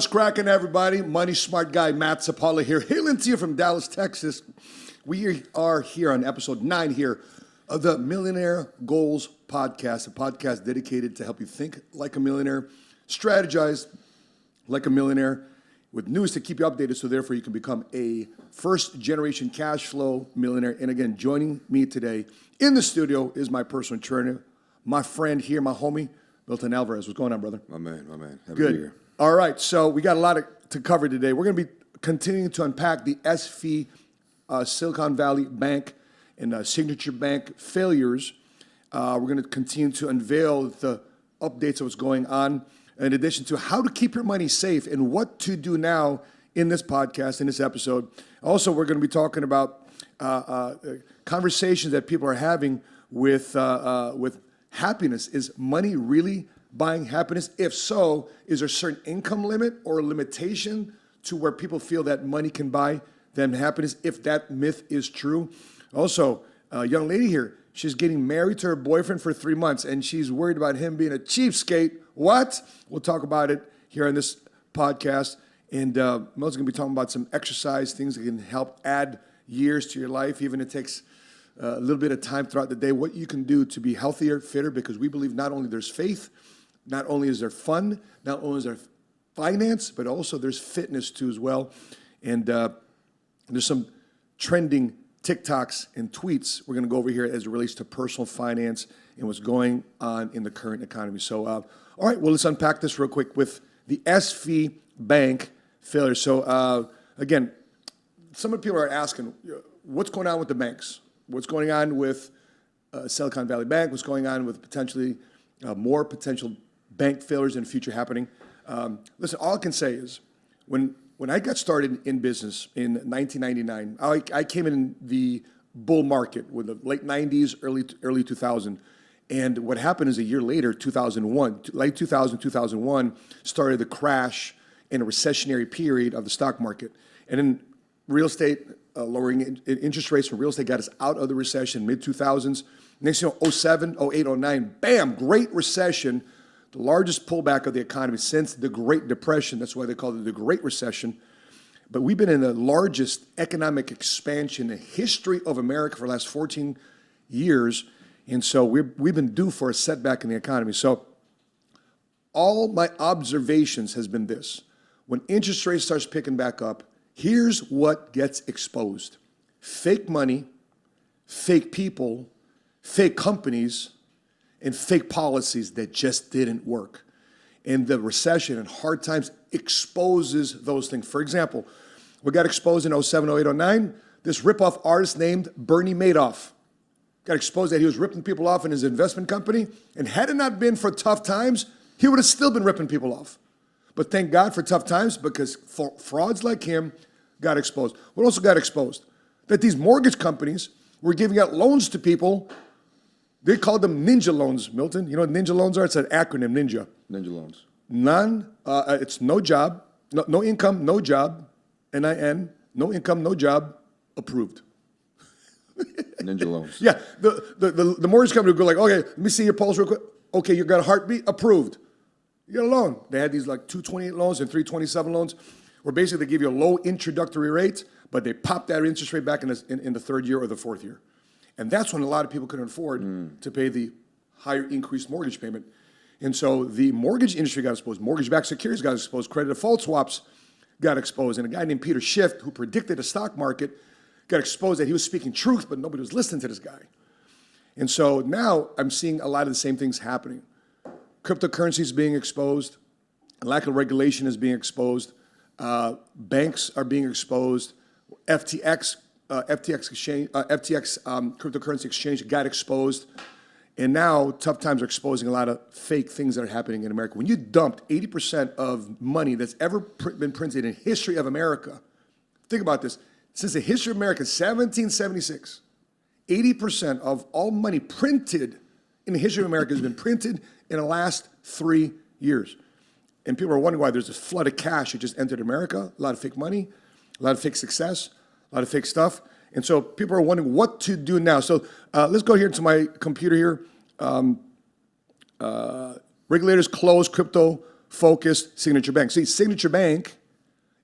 What's cracking, everybody? Money smart guy Matt Zapala here, hailing to you from Dallas, Texas. We are here on episode 9 here of the Millionaire Goals podcast, a podcast dedicated to help you think like a millionaire, strategize like a millionaire, with news to keep you updated, so therefore you can become a first-generation cash flow millionaire. And again, joining me today in the studio is my personal trainer, my friend here, my homie, Milton Alvarez. What's going on, brother? My man. Happy Good. to be here. All right, so we got a lot to cover today. We're going to be continuing to unpack the SV Silicon Valley Bank and Signature Bank failures. We're going to continue to unveil the updates of what's going on, in addition to how to keep your money safe and what to do now in this podcast, in this episode. Also, we're going to be talking about conversations that people are having with happiness. Is money really buying happiness? If so, is there a certain income limit or a limitation to where people feel that money can buy them happiness, if that myth is true? Also, a young lady here, she's getting married to her boyfriend for 3 months, and she's worried about him being a cheapskate. What? We'll talk about it here on this podcast. And Mel's going to be talking about some exercise, things that can help add years to your life, even if it takes a little bit of time throughout the day, what you can do to be healthier, fitter, because we believe not only there's faith, not only is there fun, not only is there finance, but also there's fitness too as well. And there's some trending TikToks and tweets we're going to go over here as it relates to personal finance and what's going on in the current economy. So, all right, well, let's unpack this real quick with the SV Bank failure. So, again, some of the people are asking, what's going on with the banks? What's going on with Silicon Valley Bank? What's going on with potentially more potential bank failures in the future happening? Listen, all I can say is when I got started in business in 1999, I came in the bull market with the late 90s, early 2000. And what happened is a year later, 2001, late 2001, started the crash and a recessionary period of the stock market. And then real estate, lowering interest rates from real estate got us out of the recession, mid-2000s. Next thing you know, 07, 08, 09, bam, Great Recession, the largest pullback of the economy since the Great Depression. That's why they call it the Great Recession. But we've been in the largest economic expansion in the history of America for the last 14 years. And so we've been due for a setback in the economy. So all my observations has been this. When interest rates starts picking back up, here's what gets exposed. Fake money, fake people, fake companies, and fake policies that just didn't work. And the recession and hard times exposes those things. For example, we got exposed in 07, 08, 09. This ripoff artist named Bernie Madoff got exposed that he was ripping people off in his investment company. And had it not been for tough times, he would have still been ripping people off. But thank God for tough times, because frauds like him got exposed. What also got exposed? That these mortgage companies were giving out loans to people. They called them ninja loans, Milton. You know what ninja loans are? It's an acronym, ninja. Ninja loans. It's no job, no income, no job, NIN, no income, no job, approved. Ninja loans. Yeah, the mortgage company would go like, okay, let me see your pulse real quick. Okay, you got a heartbeat, approved. You got a loan. They had these like 228 loans and 327 loans, where basically they give you a low introductory rate, but they pop that interest rate back in the third year or the fourth year. And that's when a lot of people couldn't afford to pay the higher increased mortgage payment. And so the mortgage industry got exposed. Mortgage-backed securities got exposed. Credit default swaps got exposed. And a guy named Peter Schiff, who predicted the stock market, got exposed that he was speaking truth, but nobody was listening to this guy. And so now I'm seeing a lot of the same things happening. Cryptocurrencies being exposed. Lack of regulation is being exposed. Banks are being exposed. FTX cryptocurrency exchange got exposed. And now tough times are exposing a lot of fake things that are happening in America. When you dumped 80% of money that's ever been printed in history of America, think about this. Since the history of America, 1776, 80% of all money printed in the history of America has been printed in the last 3 years. And people are wondering why there's a flood of cash that just entered America, a lot of fake money, a lot of fake success, a lot of fake stuff. And so people are wondering what to do now. So let's go here to my computer here. Regulators close crypto focused Signature Bank. See, Signature Bank,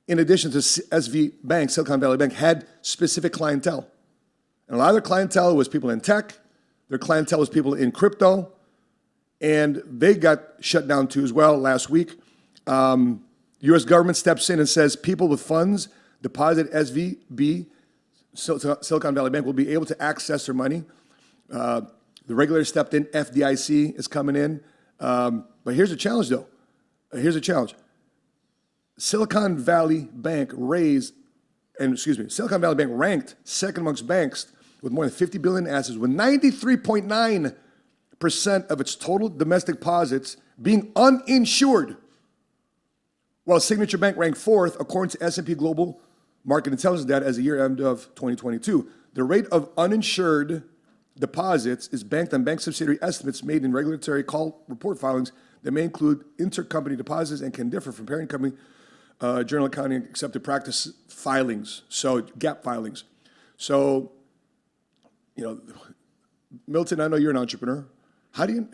in addition to SV Bank, Silicon Valley Bank, had specific clientele. And a lot of their clientele was people in tech, their clientele was people in crypto, and they got shut down too as well last week. U.S. government steps in and says people with funds deposited at SVB, Silicon Valley Bank, will be able to access their money. The regulator stepped in, FDIC is coming in. But here's the challenge, though. Here's the challenge. Silicon Valley Bank Silicon Valley Bank ranked second amongst banks with more than 50 billion in assets, with 93.9% of its total domestic deposits being uninsured, while Signature Bank ranked fourth according to S&P Global Market Intelligence data as the year end of 2022. The rate of uninsured deposits is banked on bank subsidiary estimates made in regulatory call report filings that may include intercompany deposits and can differ from parent company journal accounting accepted practice filings, so GAAP filings. So, Milton, I know you're an entrepreneur. How do you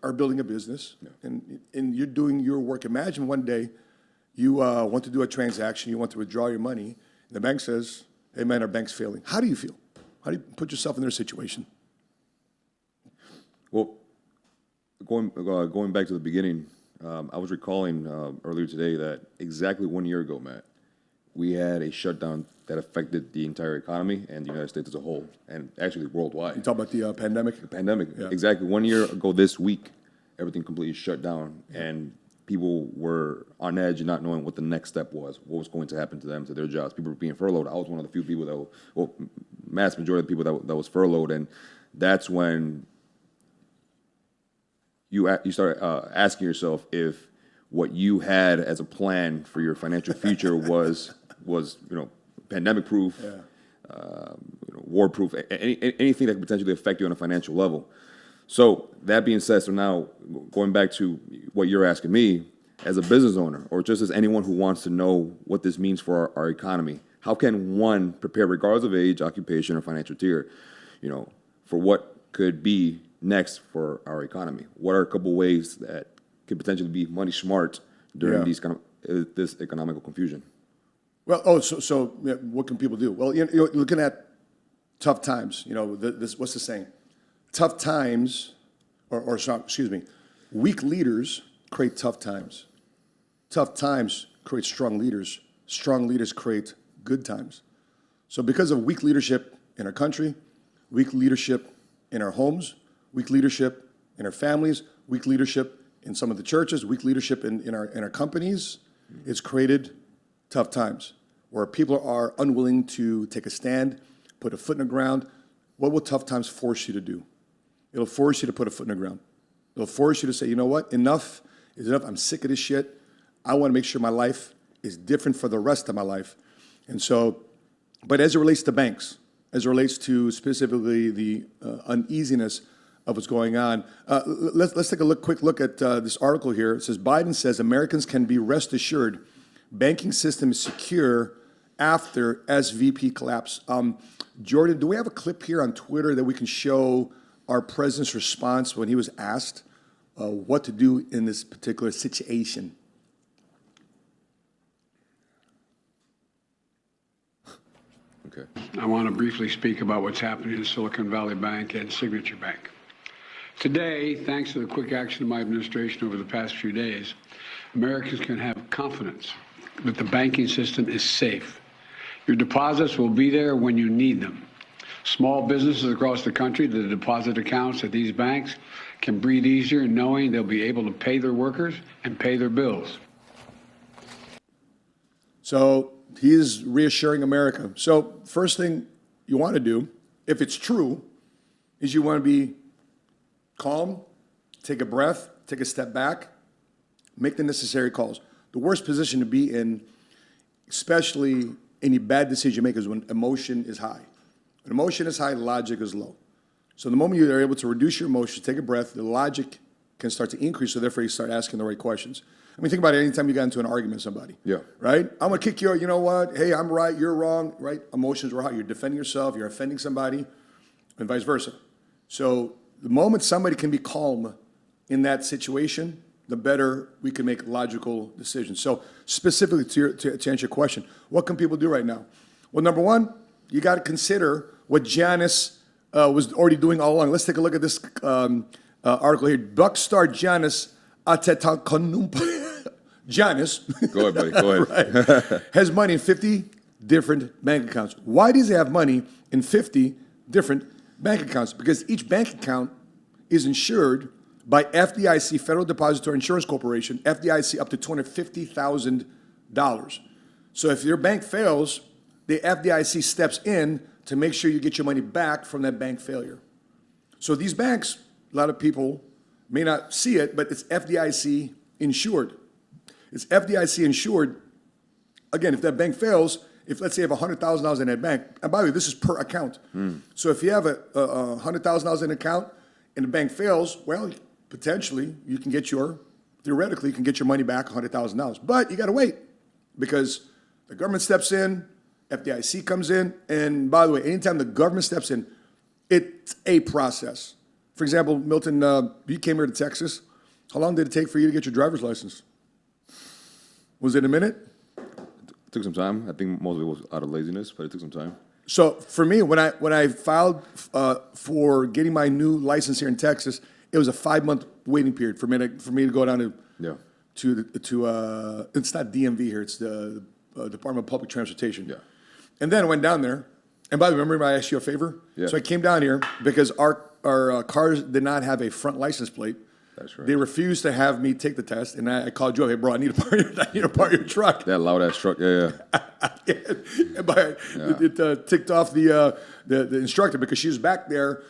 are building a business, and you're doing your work. Imagine one day you want to do a transaction, you want to withdraw your money, and the bank says, hey man, our bank's failing. How do you feel? How do you put yourself in their situation? Well, going back to the beginning, I was recalling earlier today that exactly 1 year ago, Matt, we had a shutdown that affected the entire economy and the United States as a whole, and actually worldwide. You talk about the pandemic? The pandemic. Yeah. Exactly 1 year ago this week, everything completely shut down, and people were on edge and not knowing what the next step was, what was going to happen to them, to their jobs. People were being furloughed. I was one of the few people that mass majority of the people that was furloughed, and that's when you start asking yourself if what you had as a plan for your financial future was pandemic proof, war proof, anything that could potentially affect you on a financial level. So that being said, so now going back to what you're asking me, as a business owner, or just as anyone who wants to know what this means for our economy, how can one prepare, regardless of age, occupation, or financial tier, for what could be next for our economy? What are a couple ways that could potentially be money smart during this economical confusion? Well, so what can people do? Well, you're looking at tough times. What's the saying? Tough times, weak leaders create tough times. Tough times create strong leaders. Strong leaders create good times. So because of weak leadership in our country, weak leadership in our homes, weak leadership in our families, weak leadership in some of the churches, weak leadership in our companies, it's created tough times where people are unwilling to take a stand, put a foot in the ground. What will tough times force you to do? It'll force you to put a foot in the ground. It'll force you to say, you know what, enough is enough. I'm sick of this shit. I want to make sure my life is different for the rest of my life. And so, but as it relates to banks, as it relates to specifically the uneasiness of what's going on, let's take a quick look at this article here. It says, Biden says Americans can be rest assured banking system is secure after SVP collapse. Jordan, do we have a clip here on Twitter that we can show our president's response when he was asked what to do in this particular situation? Okay. I want to briefly speak about what's happening in Silicon Valley Bank and Signature Bank. Today, thanks to the quick action of my administration over the past few days, Americans can have confidence that the banking system is safe. Your deposits will be there when you need them. Small businesses across the country, the deposit accounts at these banks can breathe easier knowing they'll be able to pay their workers and pay their bills. So he is reassuring America. So first thing you want to do, if it's true, is you want to be calm, take a breath, take a step back, make the necessary calls. The worst position to be in, especially any bad decision you make, is when emotion is high. When emotion is high, logic is low. So the moment you are able to reduce your emotions, take a breath, the logic can start to increase, so therefore you start asking the right questions. I mean, think about it anytime you got into an argument with somebody. Yeah. Right? I'm going to kick you out. You know what? Hey, I'm right, you're wrong, right? Emotions are high. You're defending yourself, you're offending somebody, and vice versa. So the moment somebody can be calm in that situation, the better we can make logical decisions. So specifically to answer your question, what can people do right now? Well, number one, you got to consider what Giannis was already doing all along. Let's take a look at this article here. Buckstar Giannis Antetokounmpo, Giannis. Go ahead, buddy. Go ahead. Right, has money in 50 different bank accounts. Why does he have money in 50 different bank accounts? Because each bank account is insured by FDIC, Federal Depository Insurance Corporation, FDIC up to $250,000. So if your bank fails, the FDIC steps in to make sure you get your money back from that bank failure. So these banks, a lot of people may not see it, but it's FDIC insured. It's FDIC insured. Again, if that bank fails, if let's say you have $100,000 in that bank, and by the way, this is per account. So if you have a $100,000 in an account and the bank fails, well, potentially you can get theoretically, you can get your money back $100,000. But you got to wait because the government steps in, FDIC comes in, and by the way, anytime the government steps in, it's a process. For example, Milton, you came here to Texas. How long did it take for you to get your driver's license? Was it a minute? It took some time. I think most of it was out of laziness, but it took some time. So for me, when I filed for getting my new license here in Texas, it was a 5-month waiting period for me to go down to it's not DMV here, it's the Department of Public Transportation. Yeah. And then I went down there, and by the way, remember I asked you a favor? Yeah. So I came down here because our cars did not have a front license plate. That's right. They refused to have me take the test, and I called you up. Hey, bro, I need to part your truck. That loud ass truck, yeah. It ticked off the instructor because she was back there,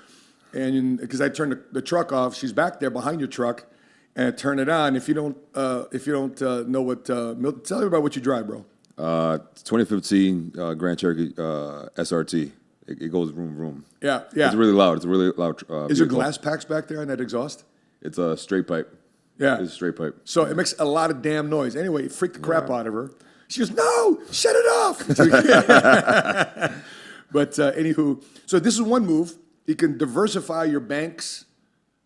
and because I turned the truck off, she's back there behind your truck, and I turn it on. If you don't know what, tell me about what you drive, bro. 2015 Grand Cherokee SRT. It goes vroom vroom. Yeah. It's really loud. It's a really loud. Is there glass packs back there on that exhaust? It's a straight pipe. Yeah. It's a straight pipe. So it makes a lot of damn noise. Anyway, it freaked the crap out of her. She goes, no, shut it off. But anywho, so this is one move. You can diversify your banks,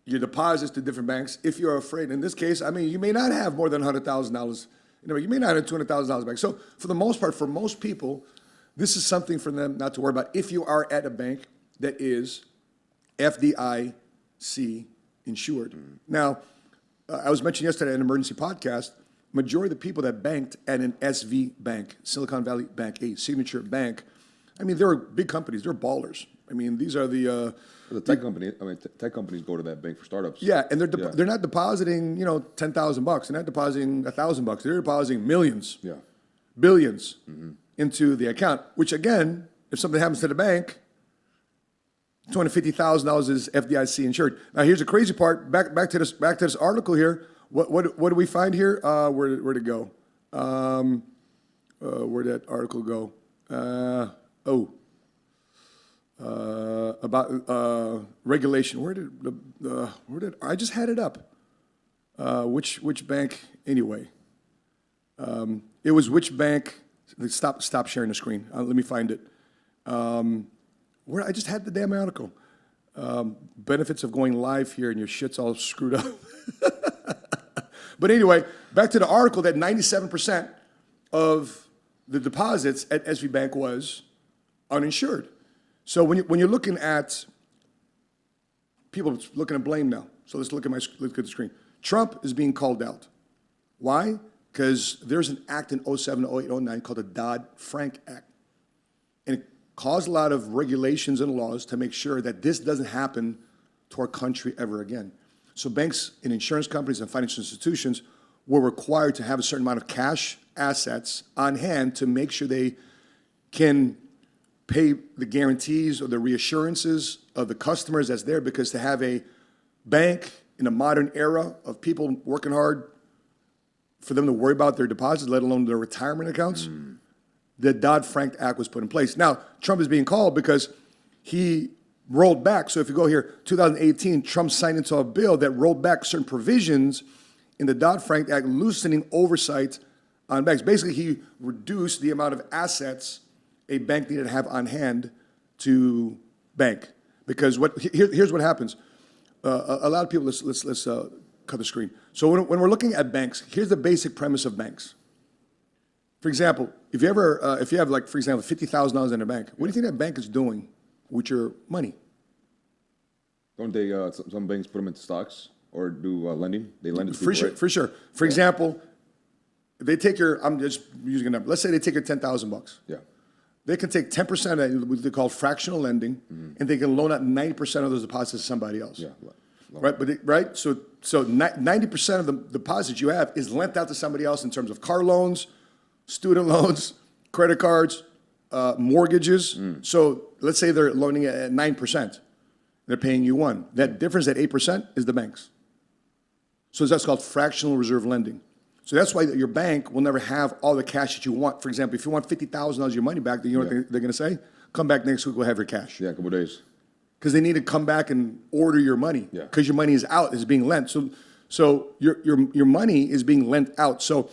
your deposits to different banks if you're afraid. In this case, I mean, you may not have more than $100,000. You may not have $200,000 back. So for the most part, for most people, this is something for them not to worry about if you are at a bank that is FDIC insured. Now, I was mentioning yesterday in an emergency podcast, majority of the people that banked at an SV bank, Silicon Valley Bank, a signature bank, I mean, they're big companies. They're ballers. I mean, these are the tech company. I mean, tech companies go to that bank for startups. Yeah, and they're not depositing $10,000. They're not depositing $1,000. They're depositing millions, billions into the account. Which again, if something happens to the bank, $250,000 is FDIC insured. Now, here's the crazy part. Back to this article here. What do we find here? Where'd it go? Where'd that article go? About regulation. Where did I just had it up? Which bank anyway? It was which bank? Stop sharing the screen. Let me find it. Where I just had the damn article. Benefits of going live here, and your shit's all screwed up. But anyway, back to the article that 97% of the deposits at SV Bank was uninsured. So when you're looking at people looking at blame now, so let's look at the screen. Trump is being called out. Why? Because there's an act in 07, 08, 09 called the Dodd-Frank Act. And it caused a lot of regulations and laws to make sure that this doesn't happen to our country ever again. So banks and insurance companies and financial institutions were required to have a certain amount of cash assets on hand to make sure they can pay the guarantees or the reassurances of the customers that's there, because to have a bank in a modern era of people working hard for them to worry about their deposits, let alone their retirement accounts, the Dodd-Frank Act was put in place. Now, Trump is being called because he rolled back. So if you go here, 2018, Trump signed into a bill that rolled back certain provisions in the Dodd-Frank Act, loosening oversight on banks. Basically, he reduced the amount of assets a bank needed to have on hand to bank. Because here's what happens. A lot of people, let's cut the screen. So when we're looking at banks, here's the basic premise of banks. For example, if you have like, for example, $50,000 in a bank, what do you think that bank is doing with your money? Don't they? Some banks put them into stocks or do lending. They lend it to For people, sure, right? for sure. For example, if they take your, I'm just using a number. Let's say they take your $10,000. Yeah. They can take 10% of that, what they call fractional lending, and they can loan out 90% of those deposits to somebody else. Yeah. Right, right. So 90% of the deposits you have is lent out to somebody else in terms of car loans, student loans, credit cards, mortgages. So let's say they're loaning at 9%. They're paying you 1%. That difference, that 8%, is the banks. So that's called fractional reserve lending. So that's why your bank will never have all the cash that you want. For example, if you want $50,000 of your money back, you know what they're going to say? Come back next week, we'll have your cash. Yeah, a couple of days. Because they need to come back and order your money. Yeah. Because your money is out, is being lent. So your money is being lent out. So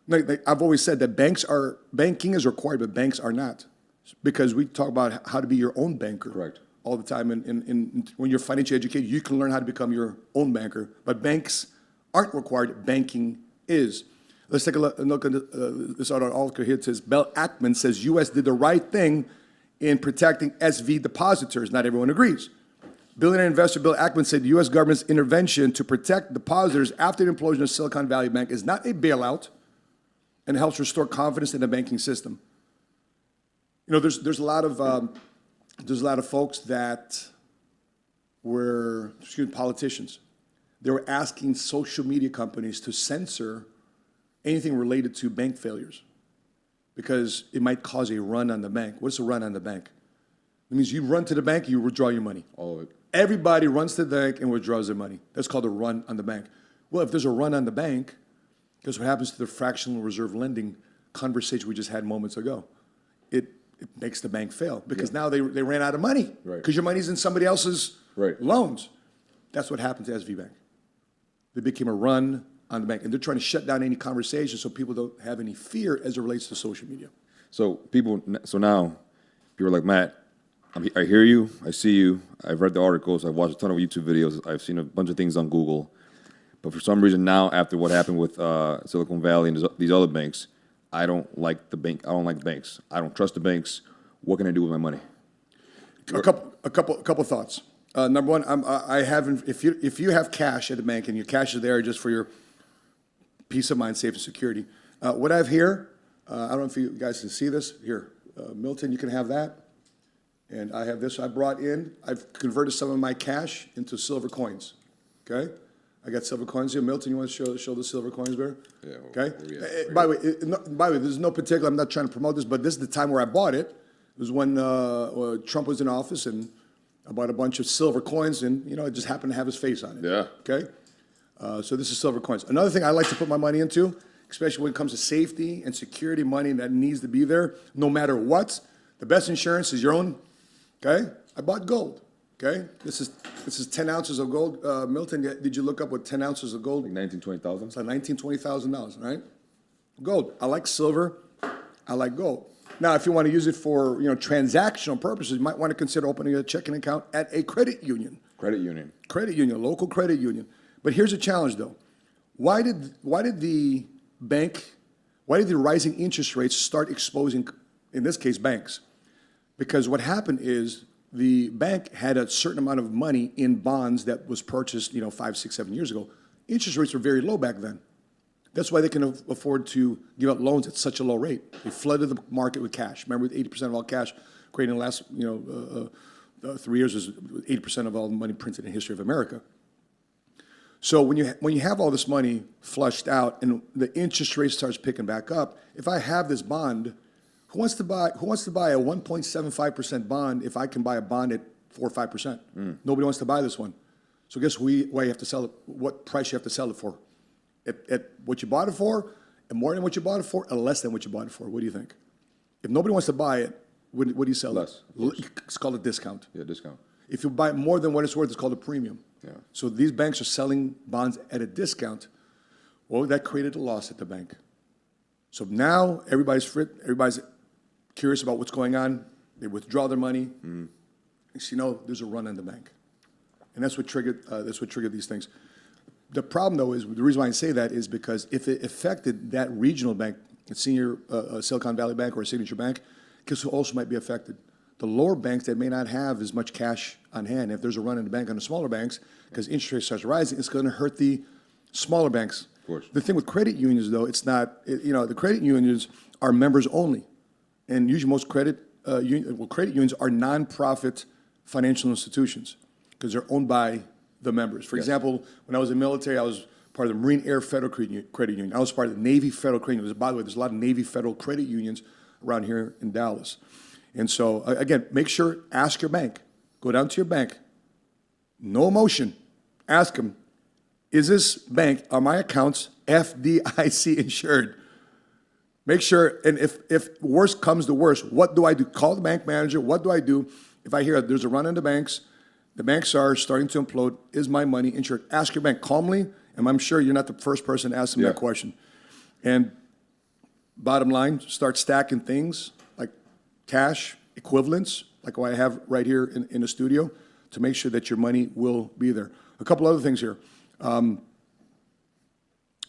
like I've always said that banking is required, but banks are not. Because we talk about how to be your own banker. Correct. All the time. And when you're financially educated, you can learn how to become your own banker. But banks aren't required. Banking is. Let's take a look at this article here. It says, Bill Ackman says U.S. did the right thing in protecting SV depositors. Not everyone agrees. Billionaire investor Bill Ackman said the U.S. government's intervention to protect depositors after the implosion of Silicon Valley Bank is not a bailout and helps restore confidence in the banking system. You know, there's a lot of folks that were, politicians. They were asking social media companies to censor anything related to bank failures because it might cause a run on the bank. What's a run on the bank? It means you run to the bank, you withdraw your money. All of it. Everybody runs to the bank and withdraws their money. That's called a run on the bank. Well, if there's a run on the bank, guess what happens to the fractional reserve lending conversation we just had moments ago? It makes the bank fail because now they ran out of money because your money's in somebody else's loans. That's what happened to SV Bank. They became a run on the bank, and they're trying to shut down any conversation so people don't have any fear as it relates to social media. So now people are like, Matt, I hear you, I see you, I've read the articles, I've watched a ton of YouTube videos, I've seen a bunch of things on Google, but for some reason now, after what happened with Silicon Valley and these other banks, I don't like the bank. I don't like banks. I don't trust the banks. What can I do with my money? A couple thoughts. Number one, I haven't. If you have cash at the bank and your cash is there just for your peace of mind, safety, security. What I have here, I don't know if you guys can see this. Here, Milton, you can have that. And I have this I brought in. I've converted some of my cash into silver coins. Okay? I got silver coins here. Milton, you want to show the silver coins there? Yeah. Okay? By the way, there's no particular, I'm not trying to promote this, but this is the time where I bought it. It was when Trump was in office, and I bought a bunch of silver coins, and, it just happened to have his face on it. Yeah. Okay? So this is silver coins. Another thing I like to put my money into, especially when it comes to safety and security, money that needs to be there, no matter what, the best insurance is your own. Okay? I bought gold. Okay? This is 10 ounces of gold. Milton, did you look up what 10 ounces of gold? Like $19,000-$20,000? It's like $20,000, right? Gold. I like silver. I like gold. Now, if you want to use it for, transactional purposes, you might want to consider opening a checking account at a credit union. Credit union. Credit union, local credit union. But here's a challenge, though. Why did the rising interest rates start exposing, in this case, banks? Because what happened is the bank had a certain amount of money in bonds that was purchased, 5, 6, 7 years ago. Interest rates were very low back then. That's why they can afford to give out loans at such a low rate. They flooded the market with cash. Remember, 80% of all cash created in the last 3 years was 80% of all the money printed in the history of America. So when you have all this money flushed out and the interest rate starts picking back up, if I have this bond, who wants to buy a 1.75% bond if I can buy a bond at 4 or 5%? Nobody wants to buy this one. So guess why you have to sell it? What price you have to sell it for? At what you bought it for, and more than what you bought it for, and less than what you bought it for. What do you think? If nobody wants to buy it, what do you sell Less, it? It's called a discount. Yeah, discount. If you buy it more than what it's worth, it's called a premium. Yeah. So these banks are selling bonds at a discount. Well, that created a loss at the bank. So now everybody's curious about what's going on. They withdraw their money. There's a run on the bank, and that's what triggered these things. The problem, though, is the reason why I say that is because if it affected that regional bank, a senior Silicon Valley Bank or a Signature Bank, guess who also might be affected? The lower banks that may not have as much cash on hand. If there's a run in the bank on the smaller banks, because interest rates starts rising, it's going to hurt the smaller banks. Of course. The thing with credit unions, though, it's not. The credit unions are members only, and usually most credit unions are nonprofit financial institutions because they're owned by the members. For example, when I was in the military, I was part of the Marine Air Federal Credit Union. I was part of the Navy Federal Credit Union. By the way, there's a lot of Navy Federal Credit Unions around here in Dallas. And so, again, make sure, ask your bank. Go down to your bank. No emotion. Ask them, is this bank, are my accounts FDIC insured? Make sure, and if worst comes to worst, what do I do? Call the bank manager. What do I do if I hear there's a run on the banks are starting to implode, is my money insured? Ask your bank calmly, and I'm sure you're not the first person to ask them that question. And bottom line, start stacking things like cash equivalents, like what I have right here in the studio, to make sure that your money will be there. A couple other things here. Let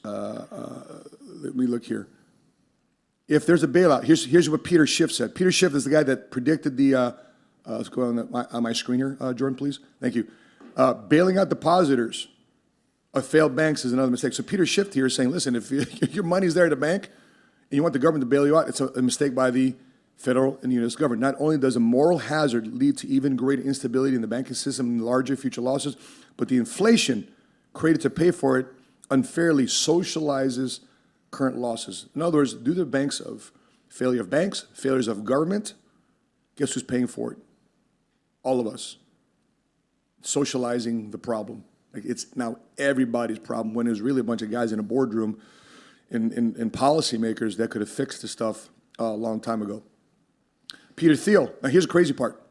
me look here. If there's a bailout, here's what Peter Schiff said. Peter Schiff is the guy that predicted the, let's go on my screen here, Jordan, please. Thank you. Bailing out depositors of failed banks is another mistake. So Peter Schiff here is saying, listen, if your money's there at the bank and you want the government to bail you out, it's a mistake by the federal and U.S. government. Not only does a moral hazard lead to even greater instability in the banking system and larger future losses, but the inflation created to pay for it unfairly socializes current losses. In other words, due to banks of failure of banks, failures of government, guess who's paying for it? All of us. Socializing the problem. Like, it's now everybody's problem when there's really a bunch of guys in a boardroom and policymakers that could have fixed the stuff a long time ago. Peter Thiel. Now, here's the crazy part.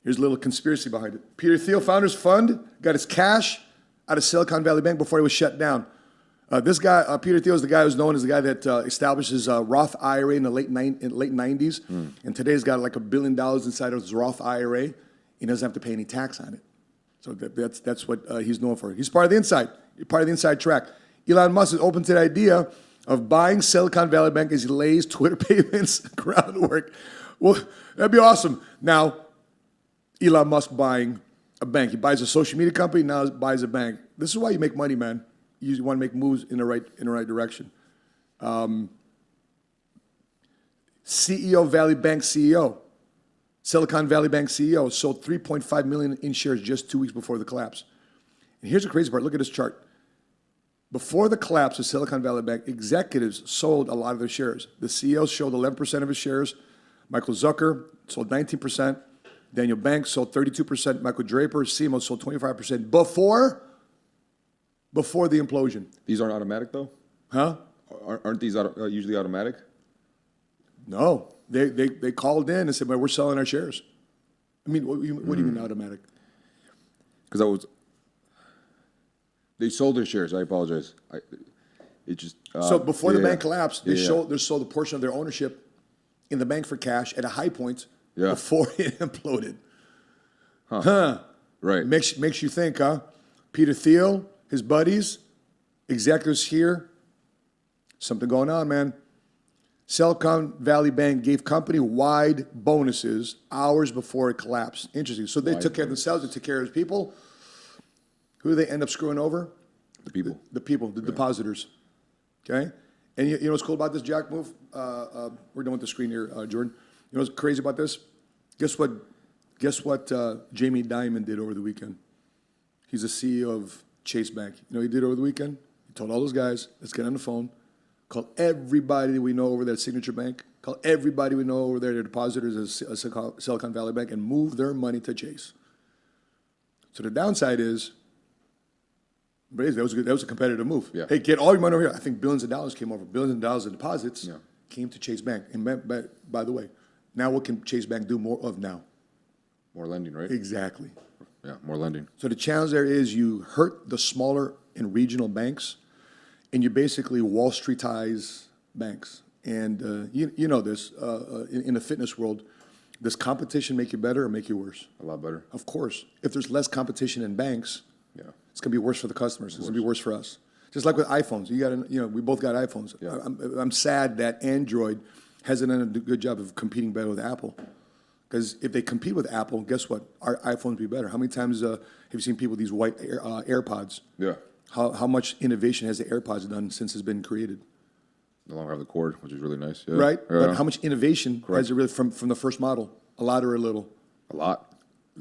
Here's a little conspiracy behind it. Peter Thiel Founders Fund got his cash out of Silicon Valley Bank before it was shut down. This guy, Peter Thiel, is the guy who's known as the guy that established his Roth IRA in the late 90s. And today's got like $1 billion inside of his Roth IRA. He doesn't have to pay any tax on it. So that's what he's known for. He's part of the inside track. Elon Musk is open to the idea of buying Silicon Valley Bank as he lays Twitter payments groundwork. Well, that'd be awesome. Now, Elon Musk buying a bank. He buys a social media company, now he buys a bank. This is why you make money, man. You want to make moves in the right direction. CEO Valley Bank CEO, Silicon Valley Bank CEO sold 3.5 million in shares just 2 weeks before the collapse. And here's the crazy part. Look at this chart. Before the collapse of Silicon Valley Bank, executives sold a lot of their shares. The CEO sold 11% of his shares. Michael Zucker sold 19%. Daniel Banks sold 32%. Michael Draper, CMO, sold 25% before the implosion. These aren't automatic, though? Huh? Aren't these usually automatic? No. They called in and said, well, we're selling our shares. I mean, what do you mean automatic? Because they sold their shares. I apologize. So before the bank collapsed, they sold a portion of their ownership in the bank for cash at a high point before it imploded. Right. Makes you think, huh? Peter Thiel, his buddies, executives here, something going on, man. Silicon Valley Bank gave company-wide bonuses hours before it collapsed. Interesting. So they took care of themselves, they took care of their people. Who do they end up screwing over? The people. The people, the depositors. Okay? And you know what's cool about this Jack move? We're done with the screen here, Jordan. You know what's crazy about this? Guess what Jamie Dimon did over the weekend? He's the CEO of Chase Bank. You know what he did over the weekend? He told all those guys, let's get on the phone, call everybody we know over there at Signature Bank, call everybody we know over there, their depositors at Silicon Valley Bank, and move their money to Chase. So the downside is, that was a competitive move. Yeah. Hey, get all your money over here. I think billions of dollars came over. Billions of dollars of deposits came to Chase Bank. And by the way, now what can Chase Bank do more of now? More lending, right? Exactly. Yeah, more lending. So the challenge there is you hurt the smaller and regional banks, and you basically Wall Streetize banks. And you know this, in the fitness world, does competition make you better or make you worse? A lot better. Of course. If there's less competition in banks, It's going to be worse for the customers. It's going to be worse for us. Just like with iPhones, we both got iPhones. Yeah. I'm sad that Android hasn't done a good job of competing better with Apple. Because if they compete with Apple, guess what? Our iPhones would be better. How many times have you seen people with these white AirPods? Yeah. How much innovation has the AirPods done since it's been created? No longer have the cord, which is really nice. Yeah. Right? Yeah. But how much innovation has it really from the first model? A lot or a little? A lot.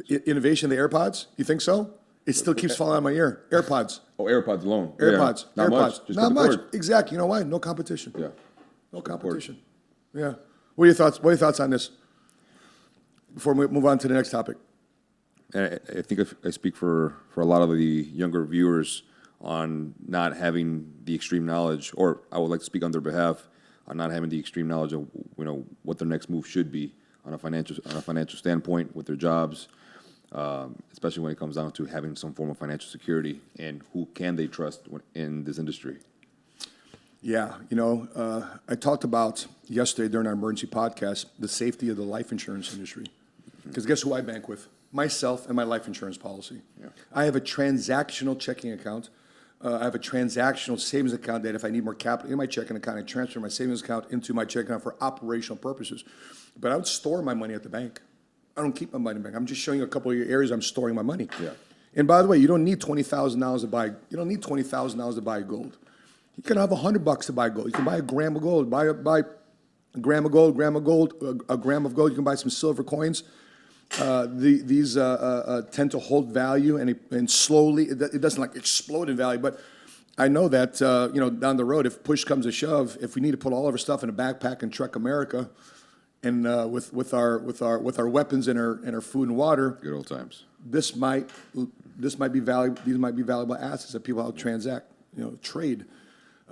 Innovation in the AirPods? You think so? It still keeps falling out of my ear. AirPods. Oh, AirPods alone. AirPods. Yeah. Not AirPods. much. Just Not the much. cord. Exactly. You know why? No competition. Yeah. No competition. Yeah. What are your thoughts? What are your thoughts on this? Before we move on to the next topic. And I think if I speak for a lot of the younger viewers on not having the extreme knowledge, or I would like to speak on their behalf on not having the extreme knowledge of what their next move should be on a financial standpoint with their jobs, especially when it comes down to having some form of financial security and who can they trust in this industry. Yeah, I talked about yesterday during our emergency podcast the safety of the life insurance industry. Because guess who I bank with? Myself and my life insurance policy. Yeah. I have a transactional checking account. I have a transactional savings account that if I need more capital in my checking account, I transfer my savings account into my checking account for operational purposes. But I don't store my money at the bank. I don't keep my money in the bank. I'm just showing you a couple of areas I'm storing my money. Yeah. And by the way, you don't need $20,000 to buy. You don't need $20,000 to buy gold. You can have $100 to buy gold. You can buy a gram of gold. Buy a gram of gold, a gram of gold. You can buy some silver coins. These tend to hold value and slowly, it doesn't like explode in value, but I know that, down the road, if push comes to shove, if we need to put all of our stuff in a backpack and trek America and with our weapons and our food and water, Good old times. this might be valuable. These might be valuable assets that people out transact, trade,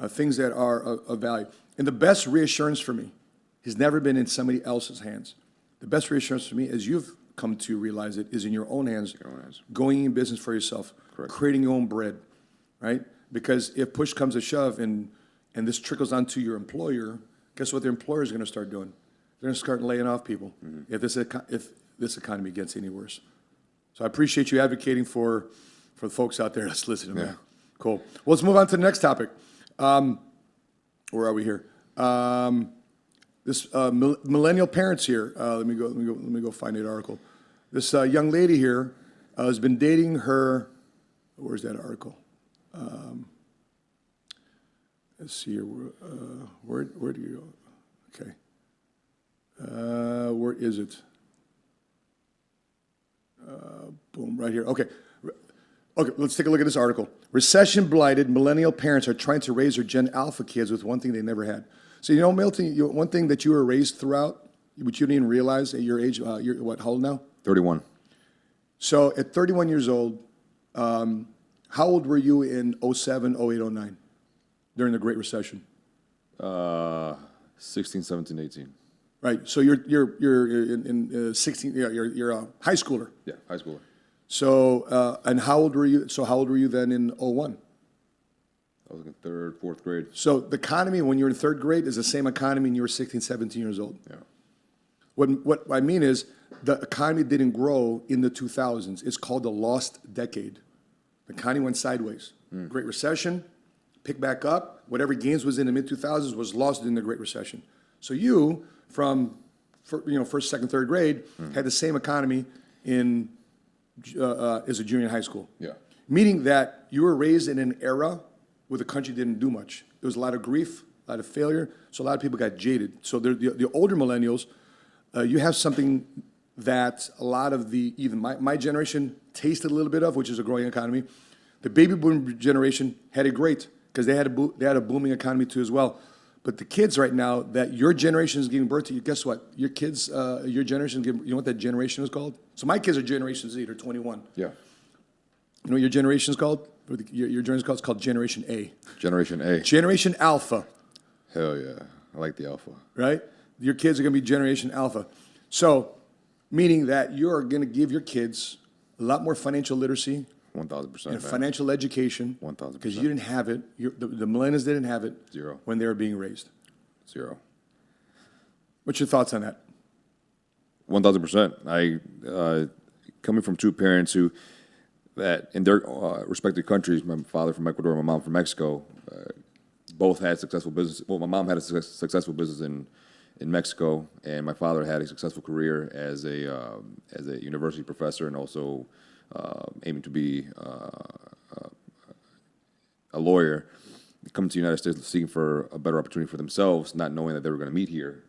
things that are of value. And the best reassurance for me has never been in somebody else's hands. The best reassurance for me, as you've come to realize it, is in your own hands. Going in business for yourself, Correct. creating your own bread, right? Because if push comes to shove and this trickles onto your employer, guess what the employer is going to start doing? They're going to start laying off people if this economy gets any worse. So I appreciate you advocating for the folks out there that's listening. Yeah. Man. Cool. Well, let's move on to the next topic. Where are we here? This millennial parents here. Let me go find that article. This young lady here has been dating her. Where's that article? Let's see here. Where do you go? Okay. Where is it? Boom, right here. Okay. Okay, let's take a look at this article. Recession-blighted millennial parents are trying to raise their Gen Alpha kids with one thing they never had. So, Milton, one thing that you were raised throughout, which you didn't even realize at your age, you're what, how old now? 31. So, at 31 years old, how old were you in 07, 08, 09, during the Great Recession? 16, 17, 18. Right, so you're in 16, you're a high schooler. Yeah, high schooler. So, and how old were you? So, how old were you then in 01? I was in third, fourth grade. So, the economy when you were in third grade is the same economy when you were 16, 17 years old. Yeah. What I mean is, the economy didn't grow in the 2000s. It's called the lost decade. The economy went sideways. Great Recession, picked back up. Whatever gains was in the mid 2000s was lost in the Great Recession. So you, from first, second, third grade, had the same economy in as a junior in high school. Yeah. Meaning that you were raised in an era where the country didn't do much. There was a lot of grief, a lot of failure, so a lot of people got jaded. So the older millennials, you have something that a lot of even my generation tasted a little bit of, which is a growing economy. The baby boom generation had it great because they had a booming economy too as well. But the kids right now that your generation is giving birth to, guess what? Your kids, your generation, you know what that generation is called? So my kids are Generation Z, they're 21. Yeah. You know what your generation is called? Your generation is called? It's called Generation A. Generation A. Generation Alpha. Hell yeah. I like the alpha. Right? Your kids are going to be Generation Alpha. So, meaning that you're going to give your kids a lot more financial literacy 1,000%. and financial education. 1,000%. Because you didn't have it. The millennials didn't have it. Zero. When they were being raised. Zero. What's your thoughts on that? 1,000%. Coming from two parents who, that in their respective countries, my father from Ecuador and my mom from Mexico, both had successful business. Well, my mom had a successful business in Mexico, and my father had a successful career as a university professor, and also aiming to be a lawyer. Come to the United States seeking for a better opportunity for themselves, not knowing that they were going to meet here.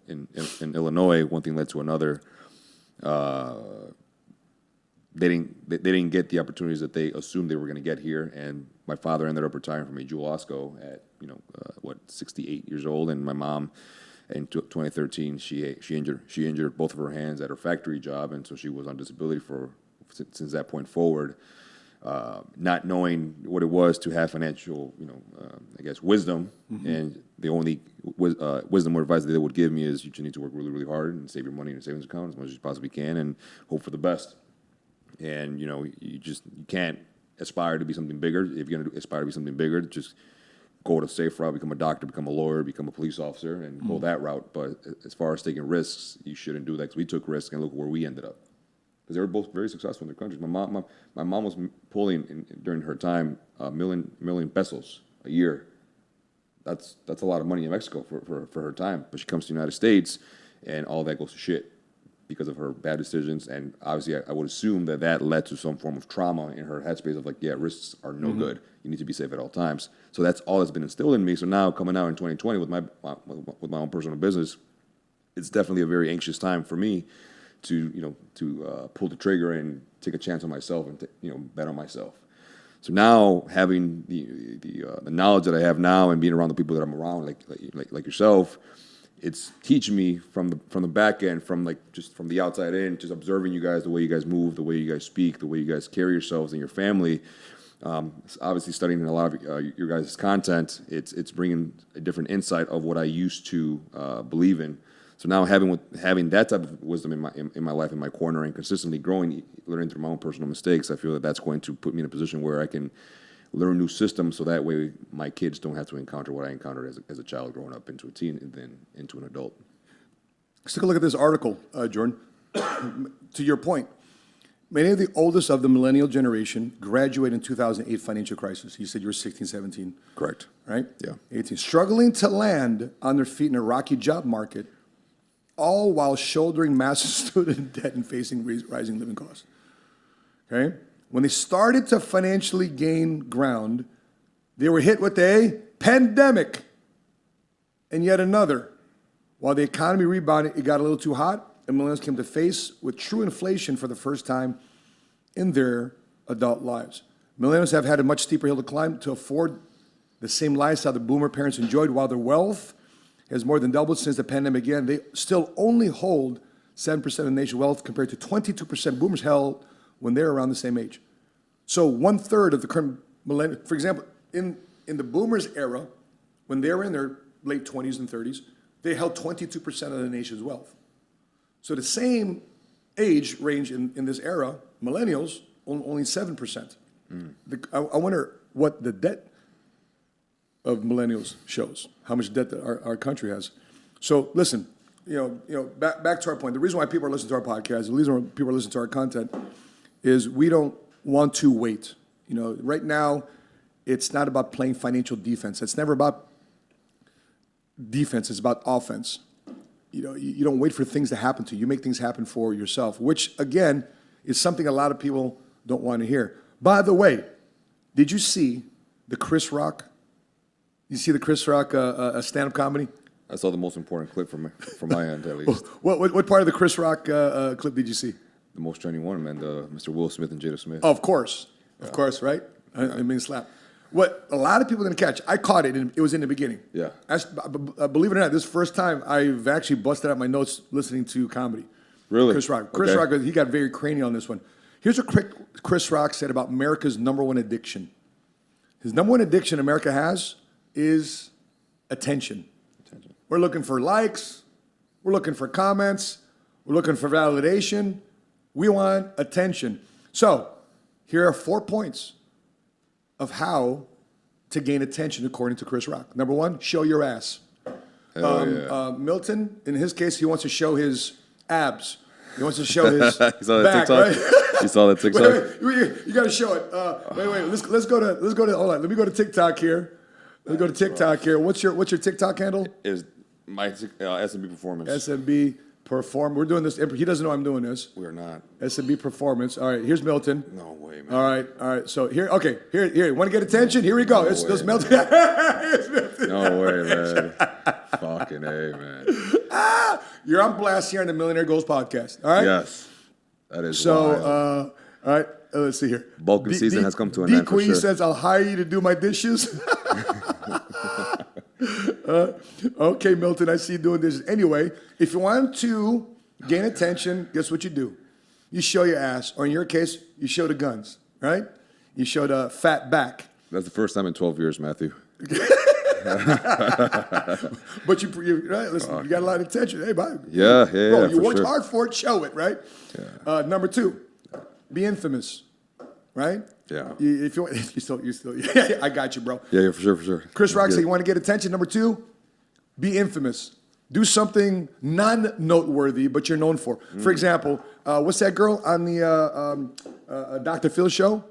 In Illinois, one thing led to another. They didn't get the opportunities that they assumed they were going to get here, and my father ended up retiring from a Jewel Osco at 68 years old, and my mom in 2013 she injured both of her hands at her factory job, and so she was on disability since that point forward. Not knowing what it was to have financial, I guess, wisdom, and the only wisdom or advice that they would give me is you just need to work really, really hard and save your money in a savings account as much as you possibly can, and hope for the best. And you can't aspire to be something bigger. If you're going to aspire to be something bigger, just go the safe route, become a doctor, become a lawyer, become a police officer, and go that route. But as far as taking risks, you shouldn't do that, because we took risks, and look where we ended up. Because they were both very successful in their countries. My mom was pulling during her time million pesos a year. That's a lot of money in Mexico for her time. But she comes to the United States, and all that goes to shit because of her bad decisions. And obviously, I would assume that led to some form of trauma in her headspace of risks are no good. You need to be safe at all times. So that's all that's been instilled in me. So now coming out in 2020 with my own personal business, it's definitely a very anxious time for me to pull the trigger and take a chance on myself and bet on myself. So now having the knowledge that I have now and being around the people that I'm around, like yourself, it's teaching me from the back end, from the outside in, just observing you guys, the way you guys move, the way you guys speak, the way you guys carry yourselves and your family. Obviously, studying a lot of your guys' content, it's bringing a different insight of what I used to believe in. So now having that type of wisdom in my life, in my corner, and consistently growing, learning through my own personal mistakes, I feel that that's going to put me in a position where I can learn new systems, so that way my kids don't have to encounter what I encountered as a child growing up into a teen and then into an adult. Let's take a look at this article, Jordan. To your point, many of the oldest of the millennial generation graduated in 2008 financial crisis. You said you were 16, 17. Correct. Right? Yeah. 18. Struggling to land on their feet in a rocky job market, all while shouldering massive student debt and facing rising living costs. Okay? When they started to financially gain ground, they were hit with a pandemic and yet another. While the economy rebounded, it got a little too hot, and millennials came to face with true inflation for the first time in their adult lives. Millennials have had a much steeper hill to climb to afford the same lifestyle the boomer parents enjoyed, while their wealth has more than doubled since the pandemic began. They still only hold 7% of the nation's wealth compared to 22% boomers held when they were around the same age. So 1/3 of the current millennial, for example, in the boomers era, when they were in their late 20s and 30s, they held 22% of the nation's wealth. So the same age range in this era, millennials, only 7%. I wonder what the debt of millennials shows, how much debt that our country has. So listen, back to our point. The reason why people are listening to our podcast, the reason why people are listening to our content, is we don't want to wait. Right now, it's not about playing financial defense. It's never about defense. It's about offense. You don't wait for things to happen to you. You make things happen for yourself, which, again, is something a lot of people don't want to hear. By the way, did you see the Chris Rock? You see the Chris Rock stand-up comedy? I saw the most important clip from my end, at least. What part of the Chris Rock clip did you see? The most trending one, man, Mr. Will Smith and Jada Smith. Oh, of course, right? I mean, slap. What a lot of people didn't catch, I caught it, and it was in the beginning. Yeah. Believe it or not, this is the first time I've actually busted out my notes listening to comedy. Really? Chris Rock. Chris Rock, he got very cranial on this one. Here's what Chris Rock said about America's number one addiction. His number one addiction America has is attention. We're looking for likes. We're looking for comments. We're looking for validation. We want attention. So here are 4 points of how to gain attention according to Chris Rock. Number 1, show your ass. Milton, in his case, he wants to show his abs. He wants to show his He's on back, TikTok. right? You saw that TikTok? You got to show it. Wait. Let's go to. Hold on. Let me go to TikTok here. Let's go to TikTok here. What's your TikTok handle? Is my S&B Performance. S&B Perform. We're doing this. He doesn't know I'm doing this. We are not. S&B Performance. All right. Here's Milton. No way, man. All right. So here. Okay. Here. Want to get attention? Here we go. No It's way. this Milton. It's Milton. No way, man. Fucking A, man. You're on blast here on the Millionaire Goals podcast. All right. Yes. That is So, wild. all right. Let's see here. Bulking season has come to an end for Queen sure. says, "I'll hire you to do my dishes." Okay, Milton, I see you doing dishes. Anyway, if you want to gain attention, guess what you do? You show your ass, or in your case, you show the guns, right? You show the fat back. That's the first time in 12 years, Matthew. But you right? Listen, you got a lot of attention. Hey, bye. Yeah, Bro, you for worked sure. hard for it. Show it, right? Yeah. Number 2, be infamous, right? Yeah. If you still, yeah, I got you, bro. Yeah, for sure. Chris Rock said, Good. you want to get attention. Number 2, be infamous. Do something non-noteworthy, but you're known for. For example, what's that girl on the Dr. Phil show?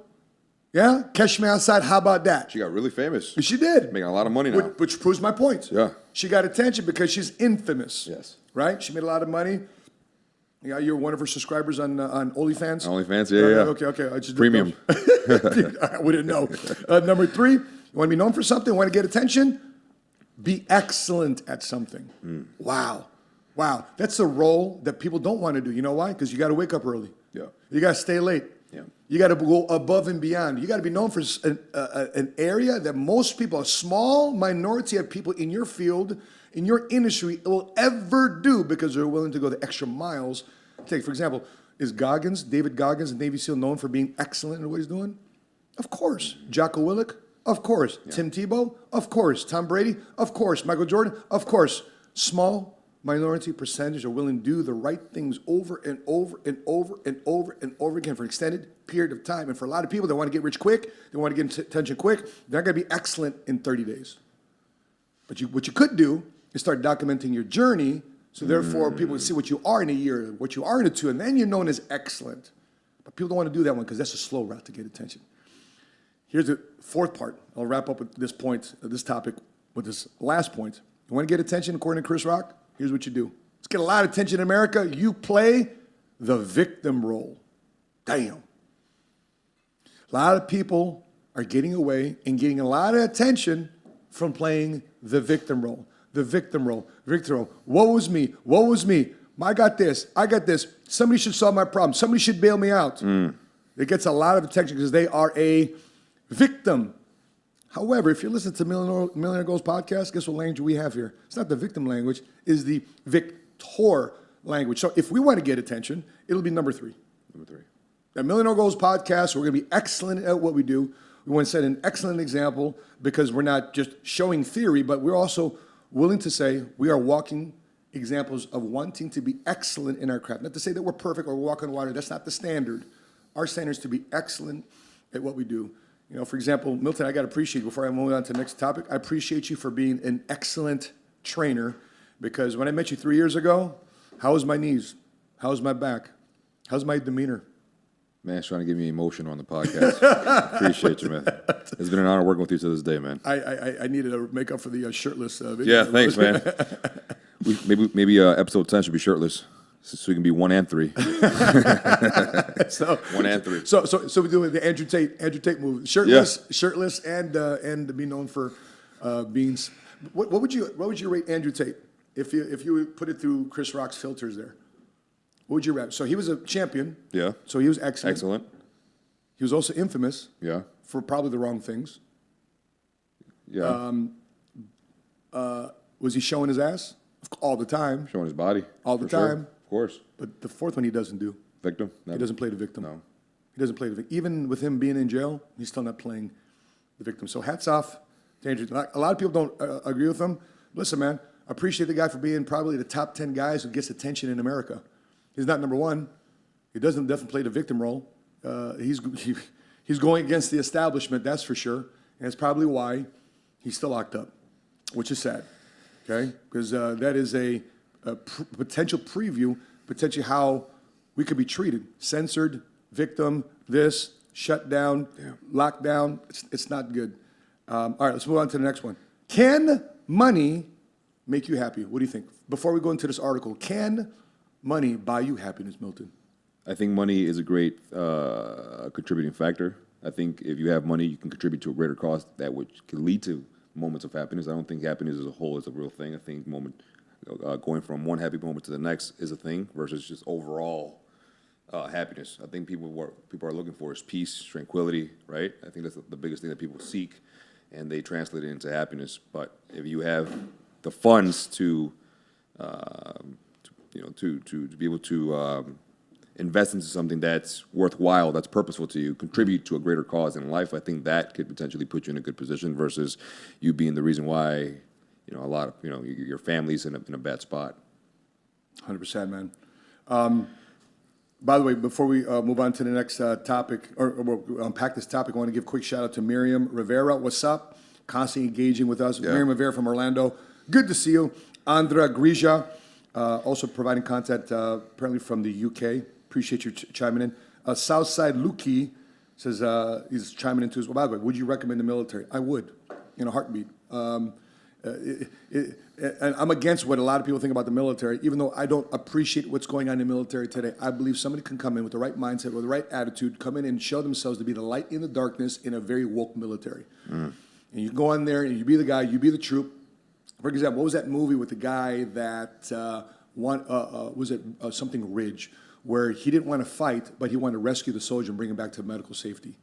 Yeah? Catch Me Outside, how about that? She got really famous. She did. Making a lot of money now. Which proves my point. Yeah. She got attention because she's infamous. Yes. Right? She made a lot of money. Yeah, you're one of her subscribers on OnlyFans? OnlyFans, yeah. Okay. I just Premium. I wouldn't know. Number 3, you want to be known for something, want to get attention? Be excellent at something. Wow. That's a role that people don't want to do. You know why? Because you got to wake up early. Yeah. You got to stay late. Yeah. You got to go above and beyond. You got to be known for an area that most people, a small minority of people in your field, in your industry, will ever do because they're willing to go the extra miles. Take, for example, is David Goggins, a Navy SEAL, known for being excellent in what he's doing? Of course. Jocko Willink? Of course. Yeah. Tim Tebow? Of course. Tom Brady? Of course. Michael Jordan? Of course. Small minority percentage are willing to do the right things over and over and over and over and over again for an extended period of time. And for a lot of people, they want to get rich quick. They want to get attention quick. They're not going to be excellent in 30 days. But what you could do is start documenting your journey, so therefore people will see what you are in a year, what you are in a 2, and then you're known as excellent. But people don't want to do that one because that's a slow route to get attention. Here's the 4th part. I'll wrap up with this point, this topic, with this last point. You want to get attention according to Chris Rock? Here's what you do. Let's get a lot of attention in America. You play the victim role. Damn. A lot of people are getting away and getting a lot of attention from playing the victim role. The victim role. Victim role. Woe is me. Woe is me. I got this. Somebody should solve my problem. Somebody should bail me out. It gets a lot of attention because they are a victim. However, if you listen to Millionaire Goals podcast, guess what language we have here? It's not the victim language, it's the victor language. So if we want to get attention, it'll be number 3. At Millionaire Goals podcast, we're going to be excellent at what we do. We want to set an excellent example because we're not just showing theory, but we're also willing to say we are walking examples of wanting to be excellent in our craft. Not to say that we're perfect or we walk on water. That's not the standard. Our standard is to be excellent at what we do. You know, for example, Milton, I got to appreciate you, before I move on to the next topic, I appreciate you for being an excellent trainer, because when I met you 3 years ago, how was my knees? How's my back? How's my demeanor? Man, it's trying to give me emotion on the podcast. Appreciate you, man. It's been an honor working with you to this day, man. I needed to make up for the shirtless video. Yeah, thanks, man. Maybe episode 10 should be shirtless, so we can be 1 and 3. So 1 and 3. So we do the Andrew Tate move. Shirtless, and be known for being. What would you rate Andrew Tate if you would put it through Chris Rock's filters there? What would you rate? So he was a champion. Yeah. So he was excellent. Excellent. He was also infamous. Yeah. For probably the wrong things. Yeah. Was he showing his ass all the time? Showing his body. All the for sure. time. Of course. But the 4th one he doesn't do. Victim? He doesn't play the victim. No. He doesn't play the victim. Even with him being in jail, he's still not playing the victim. So hats off to Andrew. A lot of people don't agree with him. Listen, man, I appreciate the guy for being probably the top 10 guys who gets attention in America. He's not number 1. He definitely play the victim role. He's going against the establishment, that's for sure. And that's probably why he's still locked up, which is sad, okay? Because that is a potential preview, potentially how we could be treated, censored, victim, this, shut down, lockdown. It's not good. All right, let's move on to the next one. Can money make you happy? What do you think? Before we go into this article, can money buy you happiness, Milton? I think money is a great contributing factor. I think if you have money, you can contribute to a greater cause that which can lead to moments of happiness. I don't think happiness as a whole is a real thing. I think going from one happy moment to the next is a thing versus just overall happiness. I think what people are looking for is peace, tranquility, right? I think that's the biggest thing that people seek, and they translate it into happiness. But if you have the funds to be able to invest into something that's worthwhile, that's purposeful to you, contribute to a greater cause in life, I think that could potentially put you in a good position versus you being the reason why, a lot of, your family's in a bad spot. 100%, man. By the way, before we move on to the next topic, or we'll unpack this topic, I want to give a quick shout out to Miriam Rivera. What's up? Constantly engaging with us. Yeah. Miriam Rivera from Orlando. Good to see you. Andra Grija, also providing content apparently from the UK. Appreciate you chiming in. Southside Luki says he's chiming into as well. By the way, would you recommend the military? I would, in a heartbeat. And I'm against what a lot of people think about the military, even though I don't appreciate what's going on in the military today. I believe somebody can come in with the right mindset, with the right attitude, come in and show themselves to be the light in the darkness in a very woke military. And you go on there and you be the guy, you be the troop. For example, what was that movie with the guy that something Ridge, where he didn't want to fight, but he wanted to rescue the soldier and bring him back to medical safety?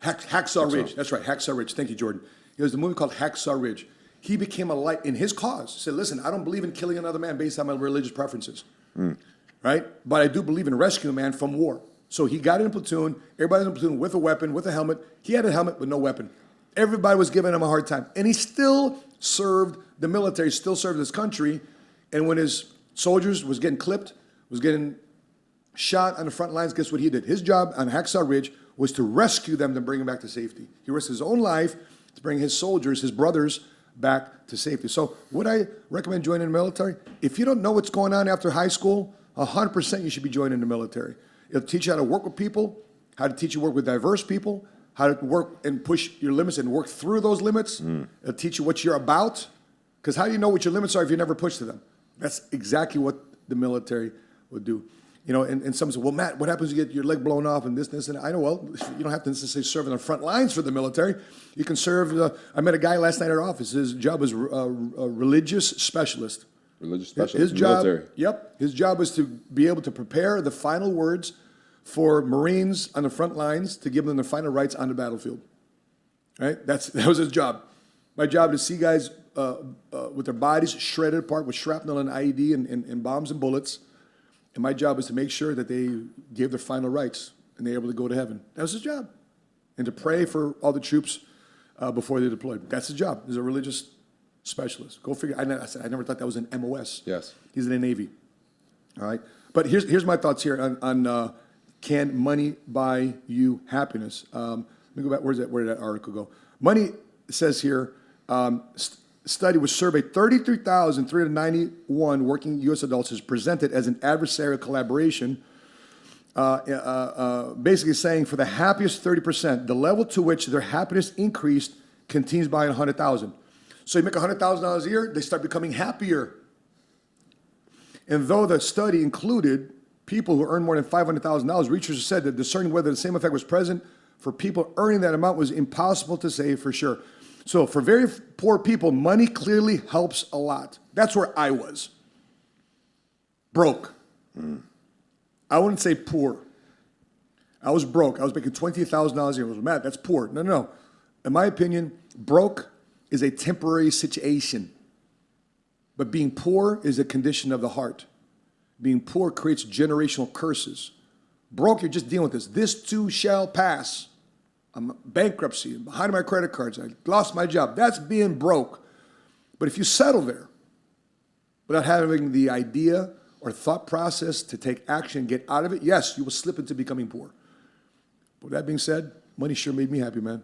Hacksaw Ridge. That's right, Hacksaw Ridge. Thank you, Jordan. It was the movie called Hacksaw Ridge. He became a light in his cause. He said, listen, I don't believe in killing another man based on my religious preferences, right? But I do believe in rescuing a man from war. So he got in a platoon, everybody in the platoon with a weapon, with a helmet. He had a helmet but no weapon. Everybody was giving him a hard time. And he still served the military, still served his country. And when his soldiers was getting clipped, was getting shot on the front lines, guess what he did? His job on Hacksaw Ridge was to rescue them, to bring them back to safety. He risked his own life to bring his soldiers, his brothers, back to safety. So would I recommend joining the military? If you don't know what's going on after high school, 100% you should be joining the military. It'll teach you how to work with people, how to teach you to work with diverse people, how to work and push your limits and work through those limits. It'll teach you what you're about. Because how do you know what your limits are if you never push to them? That's exactly what the military would do. And some say, well, Matt, what happens if you get your leg blown off and this, and I know, well, you don't have to necessarily serve on the front lines for the military. You can serve, I met a guy last night at our office. His job was a religious specialist. Religious specialist his in job, the military. Yep. His job was to be able to prepare the final words for Marines on the front lines to give them the final rites on the battlefield. Right? That was his job. My job is to see guys with their bodies shredded apart with shrapnel and IED and bombs and bullets. And my job is to make sure that they gave their final rites and they're able to go to heaven. That was his job. And to pray for all the troops before they deployed. That's his job. He's a religious specialist. Go figure. I never thought that was an MOS. Yes. He's in the Navy. All right. But here's my thoughts here on can money buy you happiness? Let me go back. Where did that article go? Money says here, study was surveyed 33,391 working U.S. adults is presented as an adversarial collaboration, basically saying for the happiest 30%, the level to which their happiness increased continues by 100,000. So you make $100,000 a year, they start becoming happier. And though the study included people who earn more than $500,000, researchers said that discerning whether the same effect was present for people earning that amount was impossible to say for sure. So for very poor people, money clearly helps a lot. That's where I was. Broke. I wouldn't say poor. I was broke. I was making $20,000 a year. I was mad. That's poor. No. In my opinion, broke is a temporary situation. But being poor is a condition of the heart. Being poor creates generational curses. Broke, you're just dealing with this. This too shall pass. I'm bankruptcy, I'm behind my credit cards, I lost my job. That's being broke. But if you settle there without having the idea or thought process to take action and get out of it, yes, you will slip into becoming poor. But with that being said, money sure made me happy, man.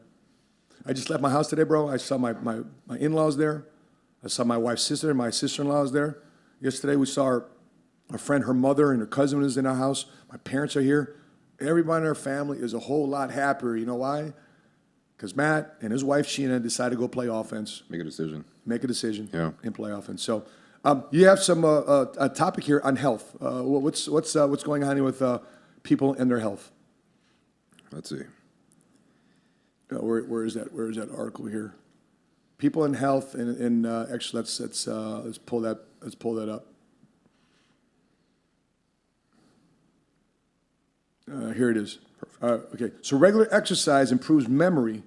I just left my house today, bro. I saw my in-laws there. I saw my wife's sister and my sister-in-laws there. Yesterday we saw My friend, her mother and her cousin is in our house. My parents are here. Everybody in our family is a whole lot happier. You know why? Because Matt and his wife Sheena decided to go play offense. Make a decision. Make a decision. Yeah. And play offense. So you have some a topic here on health. What's going on here with people and their health? Let's see. Where is that? Where is that article here? People in health and actually let's pull that up. Here it is. Okay, so regular exercise improves memory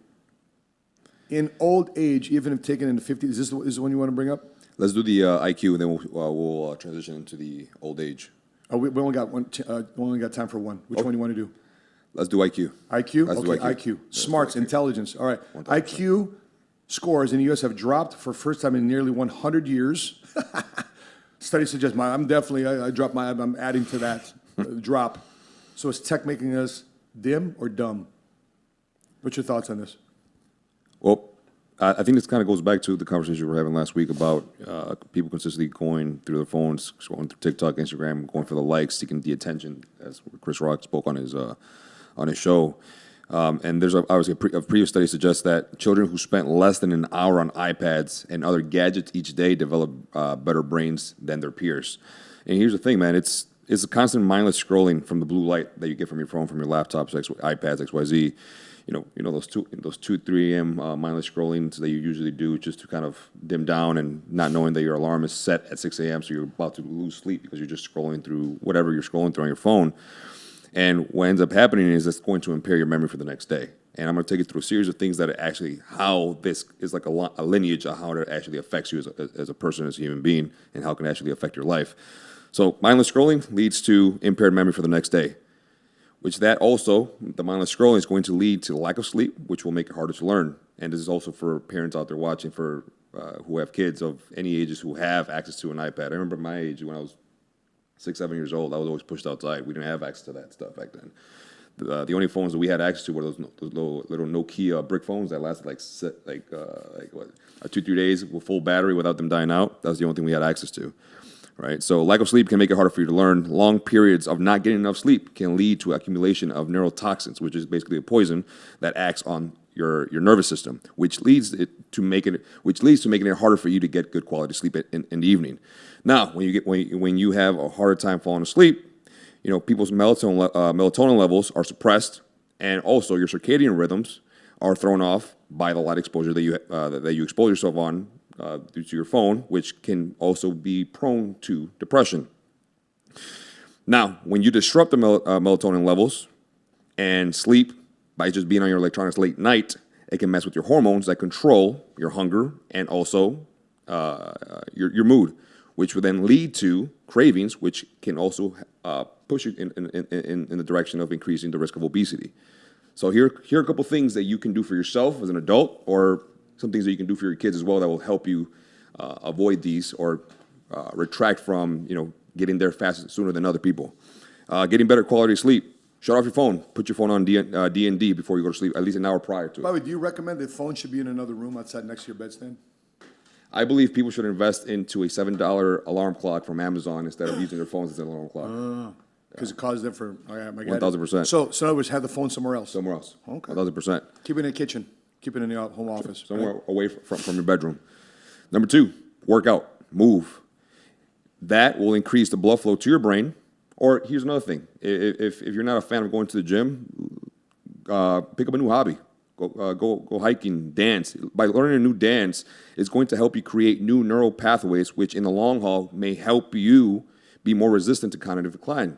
in old age, even if taken in the 50s. Is this the one you want to bring up? Let's do the IQ, and then we'll transition into the old age. Oh, we only got one. We only got time for one. Which one do you want to do? Let's do IQ. IQ? Let's Okay, do IQ. Let's Smarts, do IQ. intelligence. All right. 1000%. IQ scores in the U.S. have dropped for first time in nearly 100 years. Studies suggest I'm adding to that drop. So is tech making us dim or dumb? What's your thoughts on this? Well, I think this kind of goes back to the conversation we were having last week about people consistently going through their phones, scrolling through TikTok, Instagram, going for the likes, seeking the attention, as Chris Rock spoke on his show. And there's obviously a previous study suggests that children who spent less than an hour on iPads and other gadgets each day develop better brains than their peers. And here's the thing, man, it's a constant mindless scrolling from the blue light that you get from your phone, from your laptops, iPads, XYZ. You know those 2-3 a.m. Mindless scrollings that you usually do just to kind of dim down and not knowing that your alarm is set at 6 a.m. so you're about to lose sleep because you're just scrolling through whatever you're scrolling through on your phone. And what ends up happening is it's going to impair your memory for the next day. And I'm going to take you through a series of things that are actually how this is like a lineage of how it actually affects you as a person, as a human being, and how it can actually affect your life. So mindless scrolling leads to impaired memory for the next day, which that also, the mindless scrolling is going to lead to lack of sleep, which will make it harder to learn. And this is also for parents out there watching for who have kids of any ages who have access to an iPad. I remember my age when I was 6, 7 years old, I was always pushed outside. We didn't have access to that stuff back then. The only phones that we had access to were those little Nokia brick phones that lasted like 2-3 days with full battery without them dying out. That was the only thing we had access to. Right, so lack of sleep can make it harder for you to learn. Long periods of not getting enough sleep can lead to accumulation of neurotoxins, which is basically a poison that acts on your nervous system, which leads to making it harder for you to get good quality sleep in the evening. Now, when you have a harder time falling asleep, people's melatonin levels are suppressed, and also your circadian rhythms are thrown off by the light exposure that you expose yourself on. Due to your phone, which can also be prone to depression. Now, when you disrupt the melatonin levels and sleep by just being on your electronics late night, it can mess with your hormones that control your hunger and also your mood, which will then lead to cravings, which can also push you in the direction of increasing the risk of obesity. So here are a couple things that you can do for yourself as an adult, or some things that you can do for your kids as well that will help you avoid these or retract from getting there sooner than other people. Getting better quality sleep. Shut off your phone. Put your phone on D&D before you go to sleep, at least an hour prior to it. By the way, do you recommend that phone should be in another room outside next to your bedstand? I believe people should invest into a $7 alarm clock from Amazon instead of using their phones as an alarm clock. Because it causes them for 1,000%. So in other words, have the phone somewhere else. Somewhere else. Okay. 1,000%. Keep it in the kitchen. Keep it in the home office. Somewhere away from your bedroom. Number 2, work out, move. That will increase the blood flow to your brain. Or here's another thing: if you're not a fan of going to the gym, pick up a new hobby. Go hiking, dance. By learning a new dance, it's going to help you create new neural pathways, which in the long haul may help you be more resistant to cognitive decline.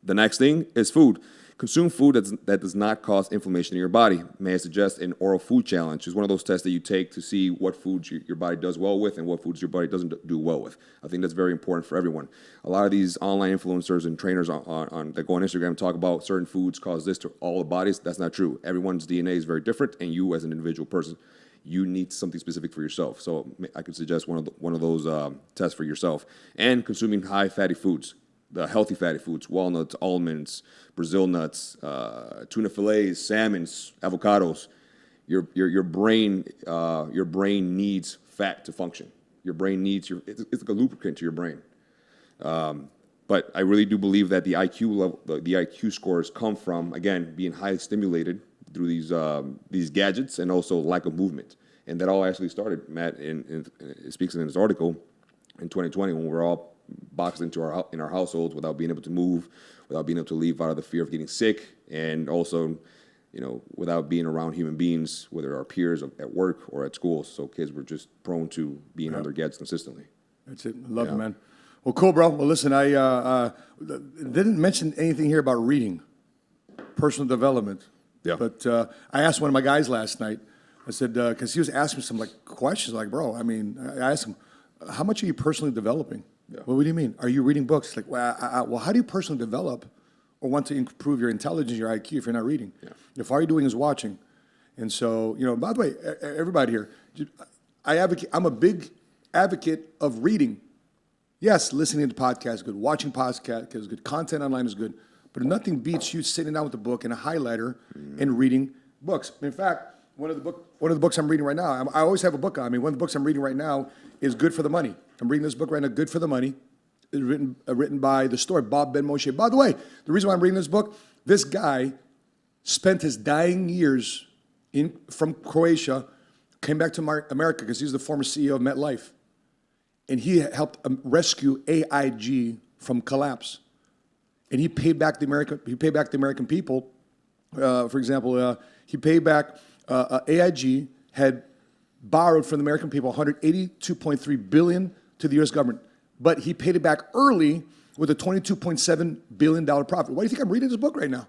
The next thing is food. Consume food that does not cause inflammation in your body. May I suggest an oral food challenge? It's one of those tests that you take to see what foods your body does well with and what foods your body doesn't do well with. I think that's very important for everyone. A lot of these online influencers and trainers that go on Instagram talk about certain foods cause this to all the bodies. That's not true. Everyone's DNA is very different, and you as an individual person, you need something specific for yourself. So I could suggest one of those tests for yourself. And consuming high fatty foods. The healthy fatty foods: walnuts, almonds, Brazil nuts, tuna fillets, salmons, avocados. Your brain needs fat to function. Your brain needs it's like a lubricant to your brain. But I really do believe that the IQ level, the IQ scores come from, again, being highly stimulated through these gadgets and also lack of movement. And that all actually started, Matt, it speaks in his article, in 2020 when we were all boxed into in our households without being able to move, without being able to leave out of the fear of getting sick, and also, without being around human beings, whether our peers at work or at school. So kids were just prone to being on their gadgets consistently. That's it. Love it, man. Well, cool, bro. Well, listen, I didn't mention anything here about reading, personal development. Yeah. But I asked one of my guys last night. I said, because he was asking me some questions, bro. I asked him, how much are you personally developing? Yeah. Well, what do you mean? Are you reading books? Well, how do you personally develop or want to improve your intelligence, your IQ, if you're not reading? Yeah. If all you're doing is watching. And so, by the way, everybody here, I'm a big advocate of reading. Yes, listening to podcasts is good. Watching podcasts is good. Content online is good. But nothing beats you sitting down with a book and a highlighter and reading books. In fact, one of the books I'm reading right now, I always have a book on me. One of the books I'm reading right now is Good for the Money. I'm reading this book right now, Good for the Money. It's written by the story, Bob Ben Moshe. By the way, the reason why I'm reading this book, this guy spent his dying years from Croatia, came back to America because he's the former CEO of MetLife. And he helped rescue AIG from collapse. And he paid back the American people. For example, he paid back AIG had borrowed from the American people $182.3 billion to the U.S. government, but he paid it back early with a $22.7 billion profit. Why do you think I'm reading this book right now?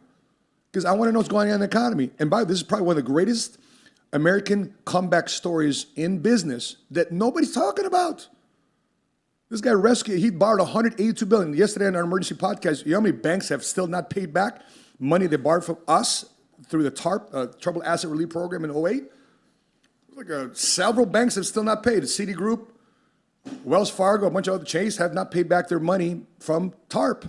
Because I want to know what's going on in the economy. And by the way, this is probably one of the greatest American comeback stories in business that nobody's talking about. This guy he borrowed $182 billion. Yesterday on our emergency podcast, you know how many banks have still not paid back money they borrowed from us through the TARP, Troubled Asset Relief Program in 2008? Several banks have still not paid. Citigroup, Wells Fargo, a bunch of other Chase have not paid back their money from TARP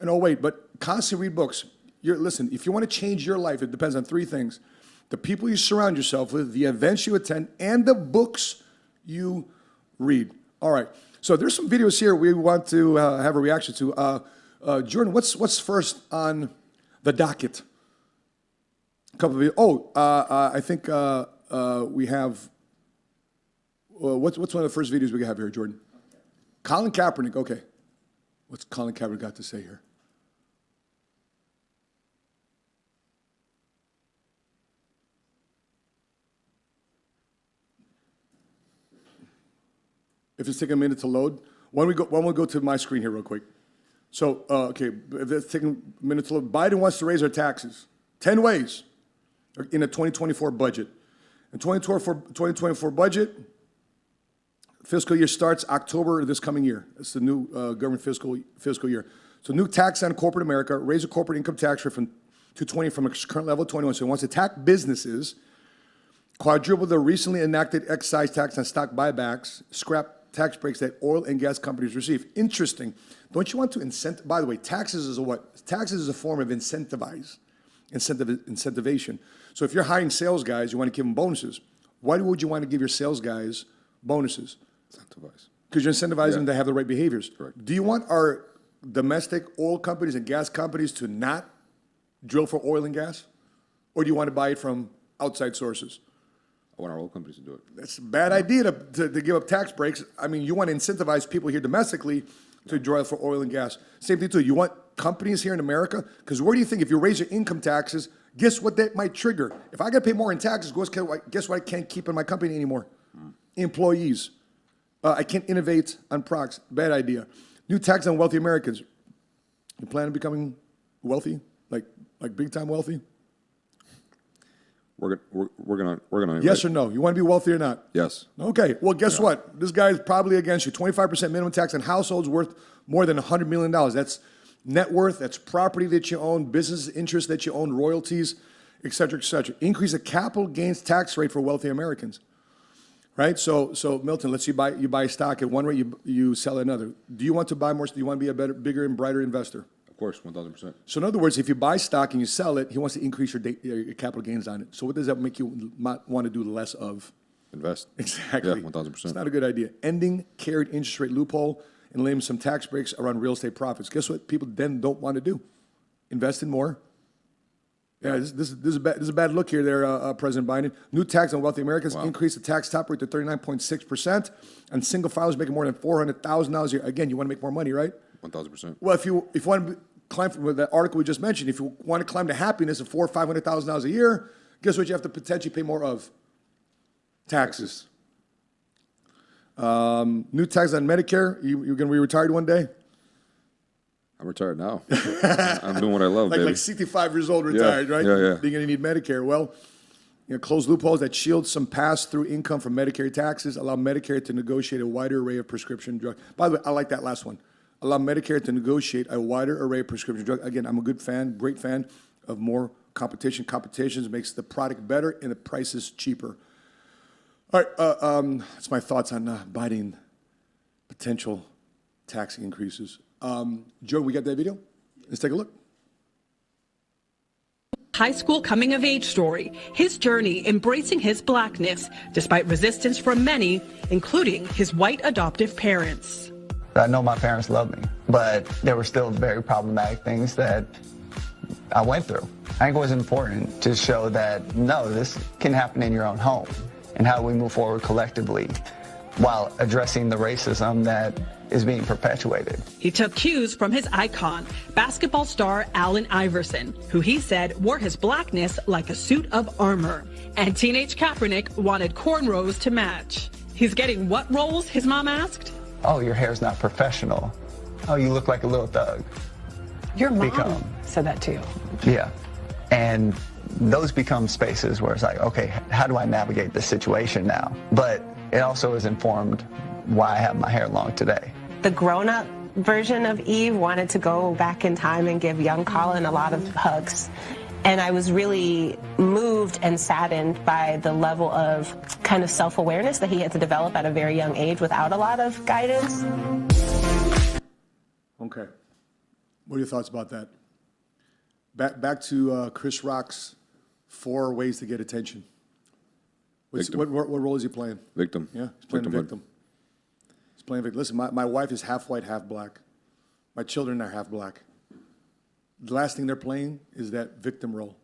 in 2008. But constantly read books. Listen, if you want to change your life, it depends on three things: the people you surround yourself with, the events you attend, and the books you read. All right. So there's some videos here we want to have a reaction to. Jordan, what's first on the docket? A couple of videos. I think we have. What's one of the first videos we have here, Jordan? Colin Kaepernick. Okay. What's Colin Kaepernick got to say here? If it's taking a minute to load, why don't we go to my screen here real quick? So, okay, if it's taking a minute to load, Biden wants to raise our taxes 10 ways in a 2024 budget. The 2024 budget, fiscal year starts October of this coming year. It's the new government fiscal year. So new tax on corporate America, raise the corporate income tax rate to 20 from its current level of 21. So it wants to tax businesses, quadruple the recently enacted excise tax on stock buybacks, scrap tax breaks that oil and gas companies receive. Interesting. Don't you want to incentivize? By the way, taxes is a what? Taxes is a form of incentivation. So if you're hiring sales guys, you want to give them bonuses. Why would you want to give your sales guys bonuses? Incentivize. Because you're incentivizing them to have the right behaviors. Correct. Do you want our domestic oil companies and gas companies to not drill for oil and gas? Or do you want to buy it from outside sources? I want our oil companies to do it. That's a bad idea to give up tax breaks. I mean, you want to incentivize people here domestically to drill for oil and gas. Same thing, too. You want companies here in America, because where do you think if you raise your income taxes, guess what that might trigger? If I got to pay more in taxes, guess what I can't keep in my company anymore? Employees. I can't innovate on products. Bad idea. New tax on wealthy Americans. You plan on becoming wealthy, like big time wealthy? We're gonna. Yes or no? You want to be wealthy or not? Yes. Okay. Well, guess what? This guy is probably against you. 25% minimum tax on households worth more than $100 million. That's net worth. That's property that you own, business interests that you own, royalties, et cetera, et cetera. Increase the capital gains tax rate for wealthy Americans. Right. So Milton, let's say you buy stock at one rate, you sell at another. Do you want to buy more? Do you want to be a better, bigger, and brighter investor? Of course, 1,000%. So in other words, if you buy stock and you sell it, he wants to increase your capital gains on it. So what does that make you want to do less of? Invest. Exactly. Yeah, 1,000%. It's not a good idea. Ending carried interest rate loophole and laying some tax breaks around real estate profits. Guess what people then don't want to do? Invest in more. Yeah, this is a bad look here there, President Biden. New tax on wealthy Americans increased the tax top rate to 39.6%, and single filers making more than $400,000 a year. Again, you want to make more money, right? 1,000%. Well, if you want to climb from that article we just mentioned, if you want to climb to happiness of $400,000 or $500,000 a year, guess what you have to potentially pay more of? Taxes. New tax on Medicare. You're going to be retired one day? I'm retired now. I'm doing what I love, baby. Like 65 years old retired, right? Yeah. You're going to need Medicare. Well, close loopholes that shield some pass-through income from Medicare taxes, allow Medicare to negotiate a wider array of prescription drugs. By the way, I like that last one. Allow Medicare to negotiate a wider array of prescription drugs. Again, I'm a great fan of more competition. Competition makes the product better and the prices cheaper. All right, that's my thoughts on Biden potential tax increases. Joe, we got that video? Let's take a look. High school coming of age story, his journey embracing his blackness despite resistance from many, including his white adoptive parents. I know my parents loved me, but there were still very problematic things that I went through. I think it was important to show that, no, this can happen in your own home, and how we move forward collectively while addressing the racism that is being perpetuated. He took cues from his icon, basketball star Allen Iverson, who he said wore his blackness like a suit of armor. And teenage Kaepernick wanted cornrows to match. He's getting what roles, his mom asked? Oh, your hair's not professional. Oh, you look like a little thug. Your mom said that too. Yeah. And those become spaces where it's like, okay, how do I navigate this situation now? But it also is informed why I have my hair long today. The grown-up version of Eve wanted to go back in time and give young Colin a lot of hugs. And I was really moved and saddened by the level of kind of self-awareness that he had to develop at a very young age without a lot of guidance. Okay. What are your thoughts about that? Back to Chris Rock's 4 ways to get attention. What role is he playing? Victim. Yeah, he's playing victim. He's playing victim. Listen, my wife is half white, half black. My children are half black. The last thing they're playing is that victim role.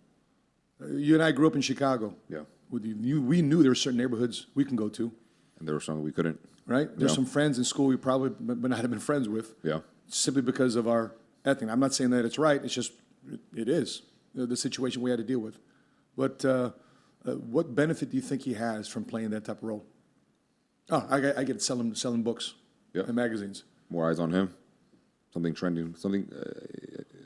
You and I grew up in Chicago. Yeah. We knew there were certain neighborhoods we can go to. And there were some we couldn't. Right? There's some friends in school we probably would not have been friends with. Yeah. Simply because of our ethnic. I'm not saying that it's right. It's just, it is the situation we had to deal with. But what benefit do you think he has from playing that type of role? Oh, I get selling books and magazines. More eyes on him. Something trending.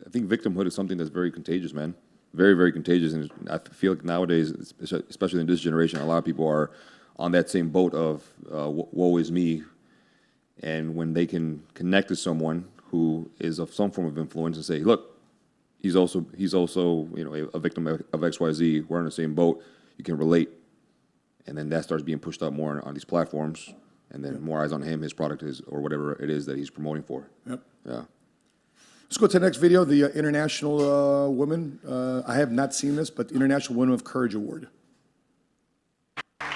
I think victimhood is something that's very contagious, man. Very, very contagious. And I feel like nowadays, especially in this generation, a lot of people are on that same boat of woe is me. And when they can connect to someone who is of some form of influence and say, look, he's also a victim of XYZ. We're on the same boat. You can relate. And then that starts being pushed up more on these platforms. And then more eyes on him, his product is, or whatever it is that he's promoting for. Yep. Yeah. Let's go to the next video, the International Woman. I have not seen this, but the International Woman of Courage Award.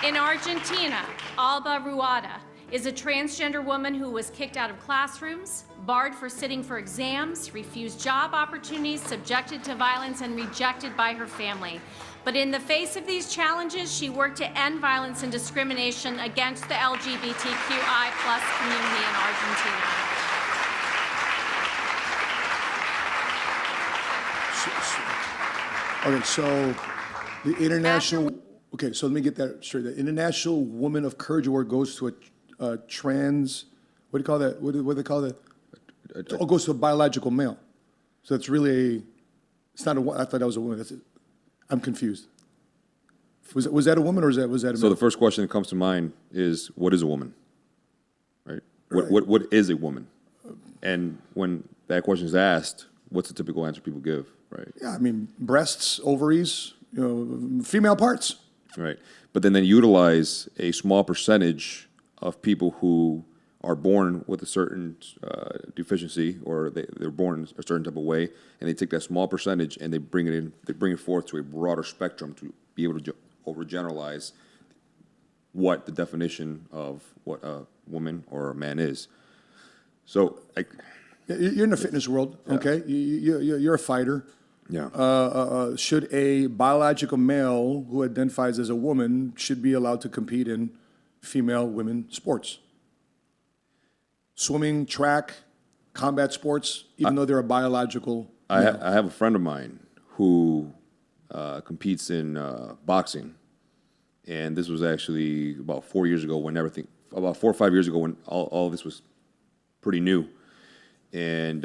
In Argentina, Alba Ruada is a transgender woman who was kicked out of classrooms, barred for sitting for exams, refused job opportunities, subjected to violence, and rejected by her family. But in the face of these challenges, she worked to end violence and discrimination against the LGBTQI+ community in Argentina. Okay, so the International... Okay, so let me get that straight. The International Woman of Courage Award goes to a trans... What do you call that? What do they call that? It goes to a biological male. So it's really it's not a... I thought that was a woman. That's it. I'm confused. Was that a woman or was that a male? So the first question that comes to mind is, what is a woman? Right? What is a woman? And when that question is asked, what's the typical answer people give? Right? Yeah, I mean, breasts, ovaries, female parts. Right. But then they utilize a small percentage of people who are born with a certain deficiency, or they're born a certain type of way, and they take that small percentage and they bring it forth to a broader spectrum to be able to overgeneralize what the definition of what a woman or a man is. So, You're in the fitness world, okay? You're a fighter. yeah. Should a biological male who identifies as a woman should be allowed to compete in female women sports? Swimming, track, combat sports, even though they're a biological I have a friend of mine who competes in boxing, and this was actually about 4 years ago about 4 or 5 years ago when all this was pretty new, and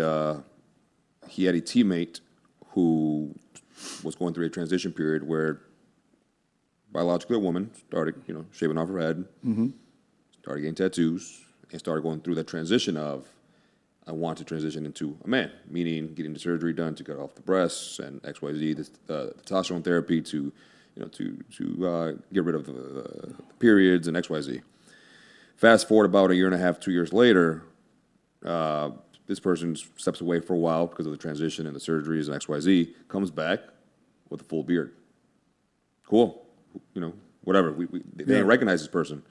he had a teammate who was going through a transition period where biologically a woman started, shaving off her head, started getting tattoos, and started going through that transition of, I want to transition into a man, meaning getting the surgery done to cut off the breasts and XYZ, the testosterone therapy to get rid of the periods and XYZ. Fast forward about a year and a half, 2 years later, this person steps away for a while because of the transition and the surgeries and XYZ, comes back with a full beard. Cool, whatever. They didn't recognize this person.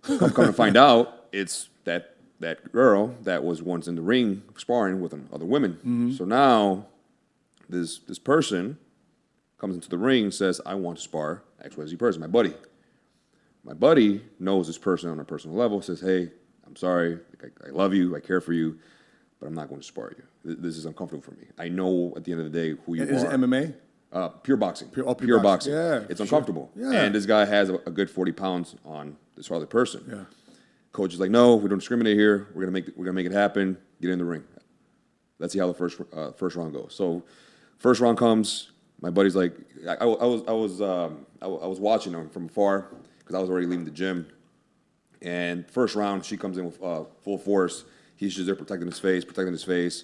Come to find out, it's that girl that was once in the ring sparring with other women. So now this person comes into the ring and says, I want to spar XYZ person, my buddy. My buddy knows this person on a personal level, says, hey, I'm sorry, I love you, I care for you, but I'm not going to spar you. This is uncomfortable for me. I know at the end of the day who you are. Is it MMA? Pure boxing. Pure boxing. Yeah, it's uncomfortable. Sure. Yeah. And this guy has a good 40 pounds on this other person. Yeah. Coach is like, no, we don't discriminate here. We're gonna make it happen. Get in the ring. Let's see how the first round goes. So, first round comes. My buddy's like, I was watching him from afar because I was already leaving the gym. And first round, she comes in with full force. He's just there protecting his face.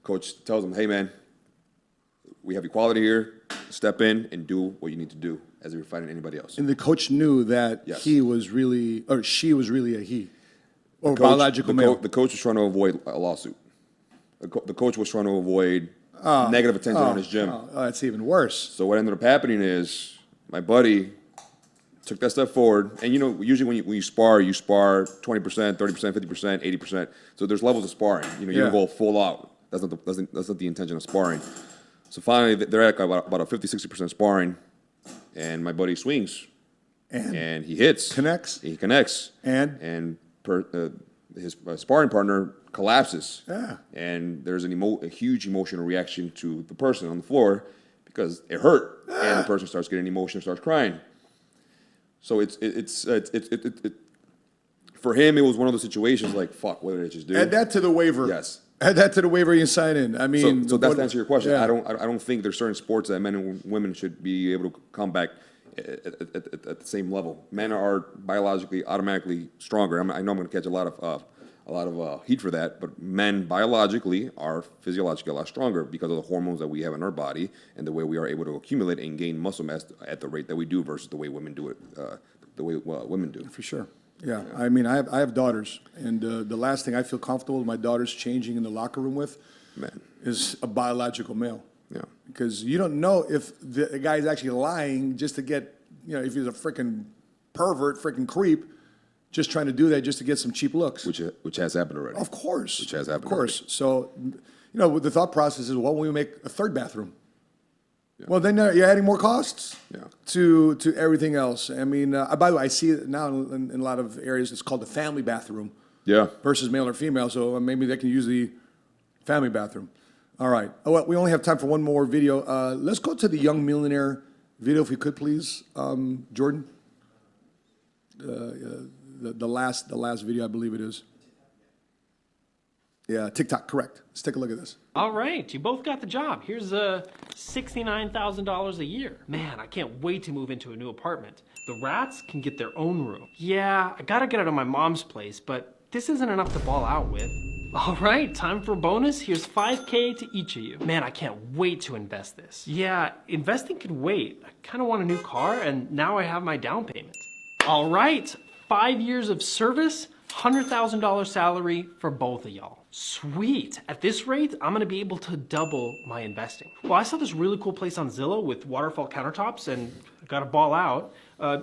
Coach tells him, hey man, we have equality here. Step in and do what you need to do as if you're fighting anybody else. And the coach knew that Yes. he was really, or she was really a he, or biological male. The coach was trying to avoid a lawsuit. The coach was trying to avoid negative attention on his gym. Oh, that's even worse. So what ended up happening is my buddy took that step forward, and usually when you spar 20%, 30%, 50%, 80%. So there's levels of sparring. You don't go full out. That's not the intention of sparring. So finally, they're at about a 50-60% sparring, and my buddy swings, and he hits, Connects. He connects, And his sparring partner collapses. Yeah. And there's a huge emotional reaction to the person on the floor because it hurt, and the person starts getting emotional, starts crying. So it's for him, it was one of those situations like, fuck, what did I just do? Add that to the waiver. Yes. Add that to the waiver you sign in. I mean, So that's to answer your question. Yeah. I don't think there's certain sports that men and women should be able to come back at the same level. Men are biologically automatically stronger. I know I'm going to catch a lot of heat for that, but men biologically are physiologically a lot stronger because of the hormones that we have in our body and the way we are able to accumulate and gain muscle mass at the rate that we do versus the way women do it, the way women do. For sure. Yeah. I mean, I have daughters, and the last thing I feel comfortable with my daughters changing in the locker room with is a biological male. Yeah. Because you don't know if the guy is actually lying just to get, if he's a freaking pervert, freaking creep, just trying to do that just to get some cheap looks. Which has happened already. Of course. Which has happened. Of course. So, the thought process is, why don't we make a third bathroom? Yeah. Well, then you're adding more costs to everything else. I mean, by the way, I see it now in a lot of areas. It's called the family bathroom. Yeah. Versus male or female. So maybe they can use the family bathroom. All right. Oh, well, we only have time for one more video. Let's go to the Young Millionaire video, if we could, please, Jordan. The last video, I believe it is. Yeah, TikTok, correct. Let's take a look at this. All right, you both got the job. Here's $69,000 a year. Man, I can't wait to move into a new apartment. The rats can get their own room. Yeah, I gotta get out of my mom's place, but this isn't enough to ball out with. All right, time for a bonus. Here's $5K to each of you. Man, I can't wait to invest this. Yeah, investing can wait. I kind of want a new car, and now I have my down payment. All right, 5 years of service, $100,000 salary for both of y'all. Sweet. At this rate, I'm gonna be able to double my investing. Well, I saw this really cool place on Zillow with waterfall countertops and Gotta ball out.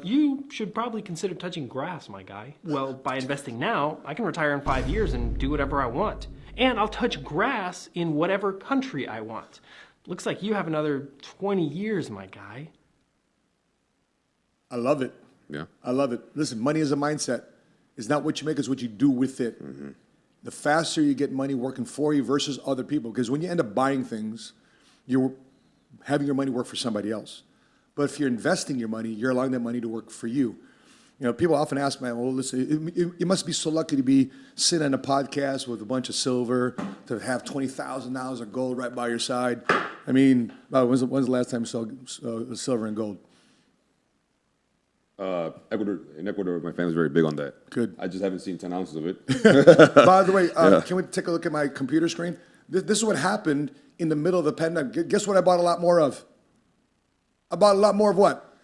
You should probably consider touching grass, my guy. Well, by investing now, I can retire in 5 years and do whatever I want. And I'll touch grass in whatever country I want. Looks like you have another 20 years, my guy. I love it. Yeah. I love it. Listen, money is a mindset. It's not what you make, it's what you do with it. Mm-hmm. The faster you get money working for you versus other people, because when you end up buying things, you're having your money work for somebody else. But if you're investing your money, you're allowing that money to work for you. You know, people often ask me, well, listen, you must be so lucky to be sitting on a podcast with a bunch of silver, to have $20,000 of gold right by your side. I mean, when's the last time you saw silver and gold? In Ecuador, my family's very big on that. Good. I just haven't seen 10 ounces of it. By the way, can we take a look at my computer screen? This is what happened in the middle of the pandemic. Guess what I bought a lot more of? I bought a lot more of what?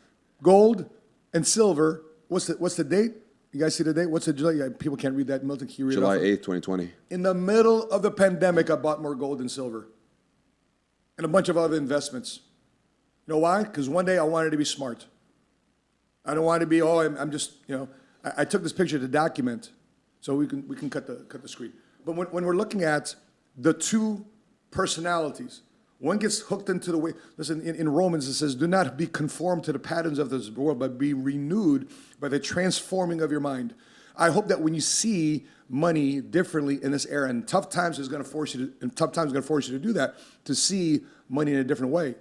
Gold and silver. What's the date? You guys see the date? What's the July? Yeah, people can't read that. Milton, can you read July it? 8th, 2020. In the middle of the pandemic, I bought more gold and silver. And a bunch of other investments. You know why? Because one day I wanted to be smart. I don't want to be, I'm just, you know, I took this picture to document, so we can cut the screen. But when we're looking at the two personalities, one gets hooked into the way, listen, in Romans it says, do not be conformed to the patterns of this world, but be renewed by the transforming of your mind. I hope that when you see money differently in this era, and tough times is going to force you to do that, to see money in a different way.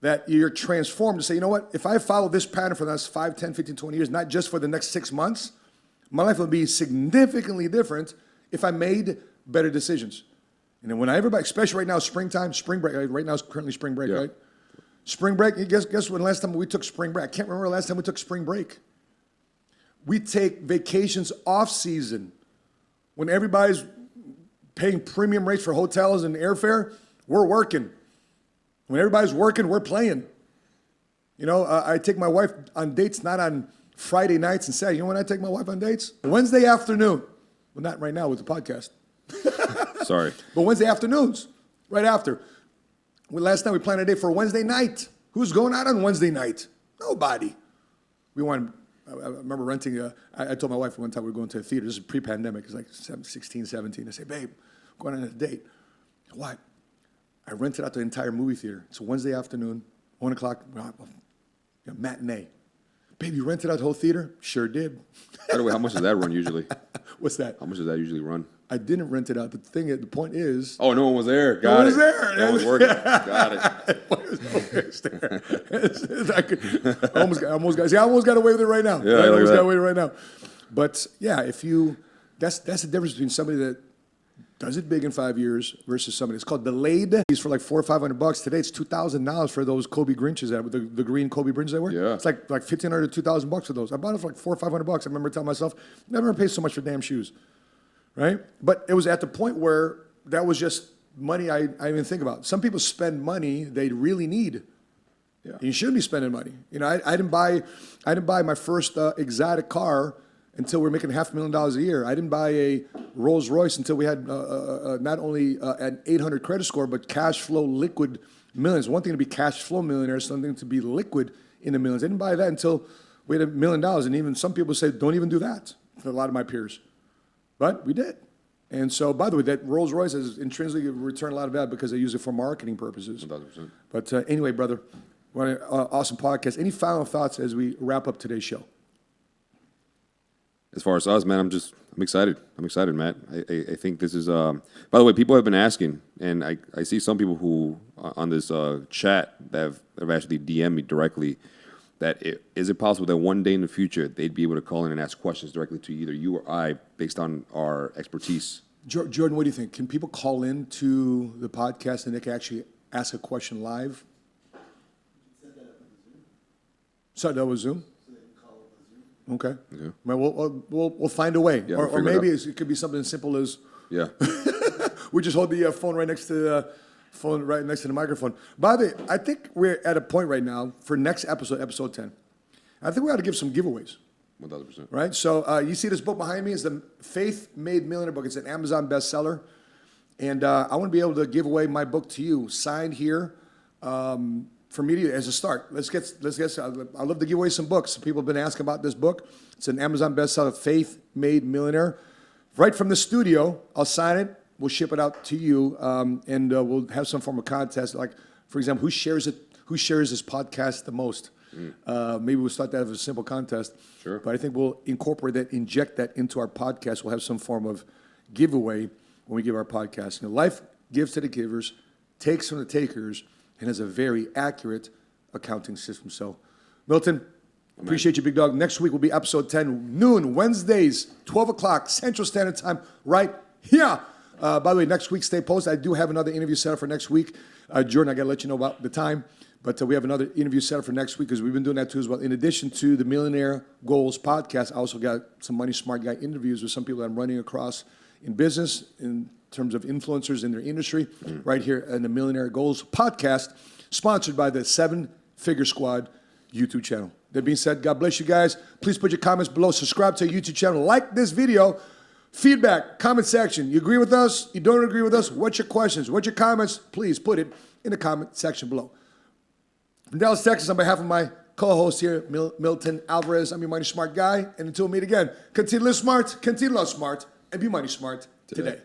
That you're transformed to say, you know what, if I follow this pattern for the next 5, 10, 15, 20 years, not just for the next 6 months, my life will be significantly different if I made better decisions. And then when everybody, especially right now, springtime, spring break, right now is currently spring break, right? Spring break, guess when last time we took spring break? I can't remember the last time we took spring break. We take vacations off season. When everybody's paying premium rates for hotels and airfare, we're working. When everybody's working, we're playing. You know, I take my wife on dates, not on Friday nights and Saturday. You know when I take my wife on dates? Wednesday afternoon. Well, not right now with the podcast. Sorry. But Wednesday afternoons, right after. Last time we planned a date for Wednesday night. Who's going out on Wednesday night? Nobody. I remember renting, I told my wife one time we were going to a theater. This is pre-pandemic. It's like 16, 17. I say, babe, I'm going on a date. What? I rented out the entire movie theater. It's a Wednesday afternoon, 1 o'clock, matinee. Babe, you rented out the whole theater? Sure did. By the way, how much does that run usually? What's that? How much does that usually run? I didn't rent it out. The point is... Oh, no one was there. No one was there. No one was working. Got it. I almost got away with it right now. Yeah, I like almost that. got away with it right now. But yeah, that's the difference between somebody that does it big in 5 years versus somebody. It's called delayed. It's for like $400 or $500. Today it's $2,000 for those Kobe Grinches, the green Kobe Grinches they were. Yeah. It's like $1,500 to $2,000 for those. I bought it for like $400 or $500. I remember telling myself, never pay so much for damn shoes, right? But it was at the point where that was just money I even think about. Some people spend money they really need. Yeah. You shouldn't be spending money. You know, I didn't buy my first exotic car until we were making $500,000 a year. I didn't buy a Rolls Royce until we had not only an 800 credit score, but cash flow liquid millions. One thing to be cash flow millionaire, something to be liquid in the millions. I didn't buy that until we had $1 million. And even some people say, don't even do that for a lot of my peers. But we did. And so, by the way, that Rolls Royce has intrinsically returned a lot of value because they use it for marketing purposes. 1,000%. But anyway, brother, what an awesome podcast. Any final thoughts as we wrap up today's show? As far as us, man, I'm excited. I'm excited, Matt. I think this is, by the way, people have been asking, and I see some people who, on this chat, that have actually DM'd me directly, that is it possible that one day in the future, they'd be able to call in and ask questions directly to either you or I based on our expertise? Jordan, what do you think? Can people call in to the podcast and they can actually ask a question live? Set that up with Zoom? Okay. Yeah. Well, we'll find a way. Yeah, or maybe it could be something as simple as Yeah. we just hold the phone right next to the microphone. By the way, I think we're at a point right now for next episode, episode 10. I think we ought to give some giveaways. 1,000%. Right? So you see this book behind me is the Faith Made Millionaire book. It's an Amazon bestseller. And I want to be able to give away my book to you, signed here, for me as a start. Let's get. I'd love to give away some books. People have been asking about this book. It's an Amazon bestseller, Faith Made Millionaire. Right from the studio, I'll sign it. We'll ship it out to you, and we'll have some form of contest. Like, for example, who shares it? Who shares this podcast the most? Maybe we'll start that as a simple contest. Sure. But I think we'll incorporate that, inject that into our podcast. We'll have some form of giveaway when we give our podcast. You know, life gives to the givers, takes from the takers, and has a very accurate accounting system. So, Milton, appreciate you, big dog. Next week will be episode 10, noon, Wednesdays, 12 o'clock, Central Standard Time, right here. By the way, next week, stay posted. I do have another interview set up for next week. Jordan, I got to let you know about the time. But we have another interview set up for next week because we've been doing that too as well. In addition to the Millionaire Goals podcast, I also got some Money Smart Guy interviews with some people that I'm running across in business in terms of influencers in their industry right here in the Millionaire Goals podcast, sponsored by the 7 Figure Squad YouTube channel. That being said, God bless you guys. Please put your comments below. Subscribe to our YouTube channel. Like this video. Feedback, comment section. You agree with us? You don't agree with us? What's your questions? What's your comments? Please put it in the comment section below. From Dallas, Texas, on behalf of my co-host here, Milton Alvarez, I'm your Money Smart Guy. And until we meet again, continue to live smart, continue to love smart, and be money smart today.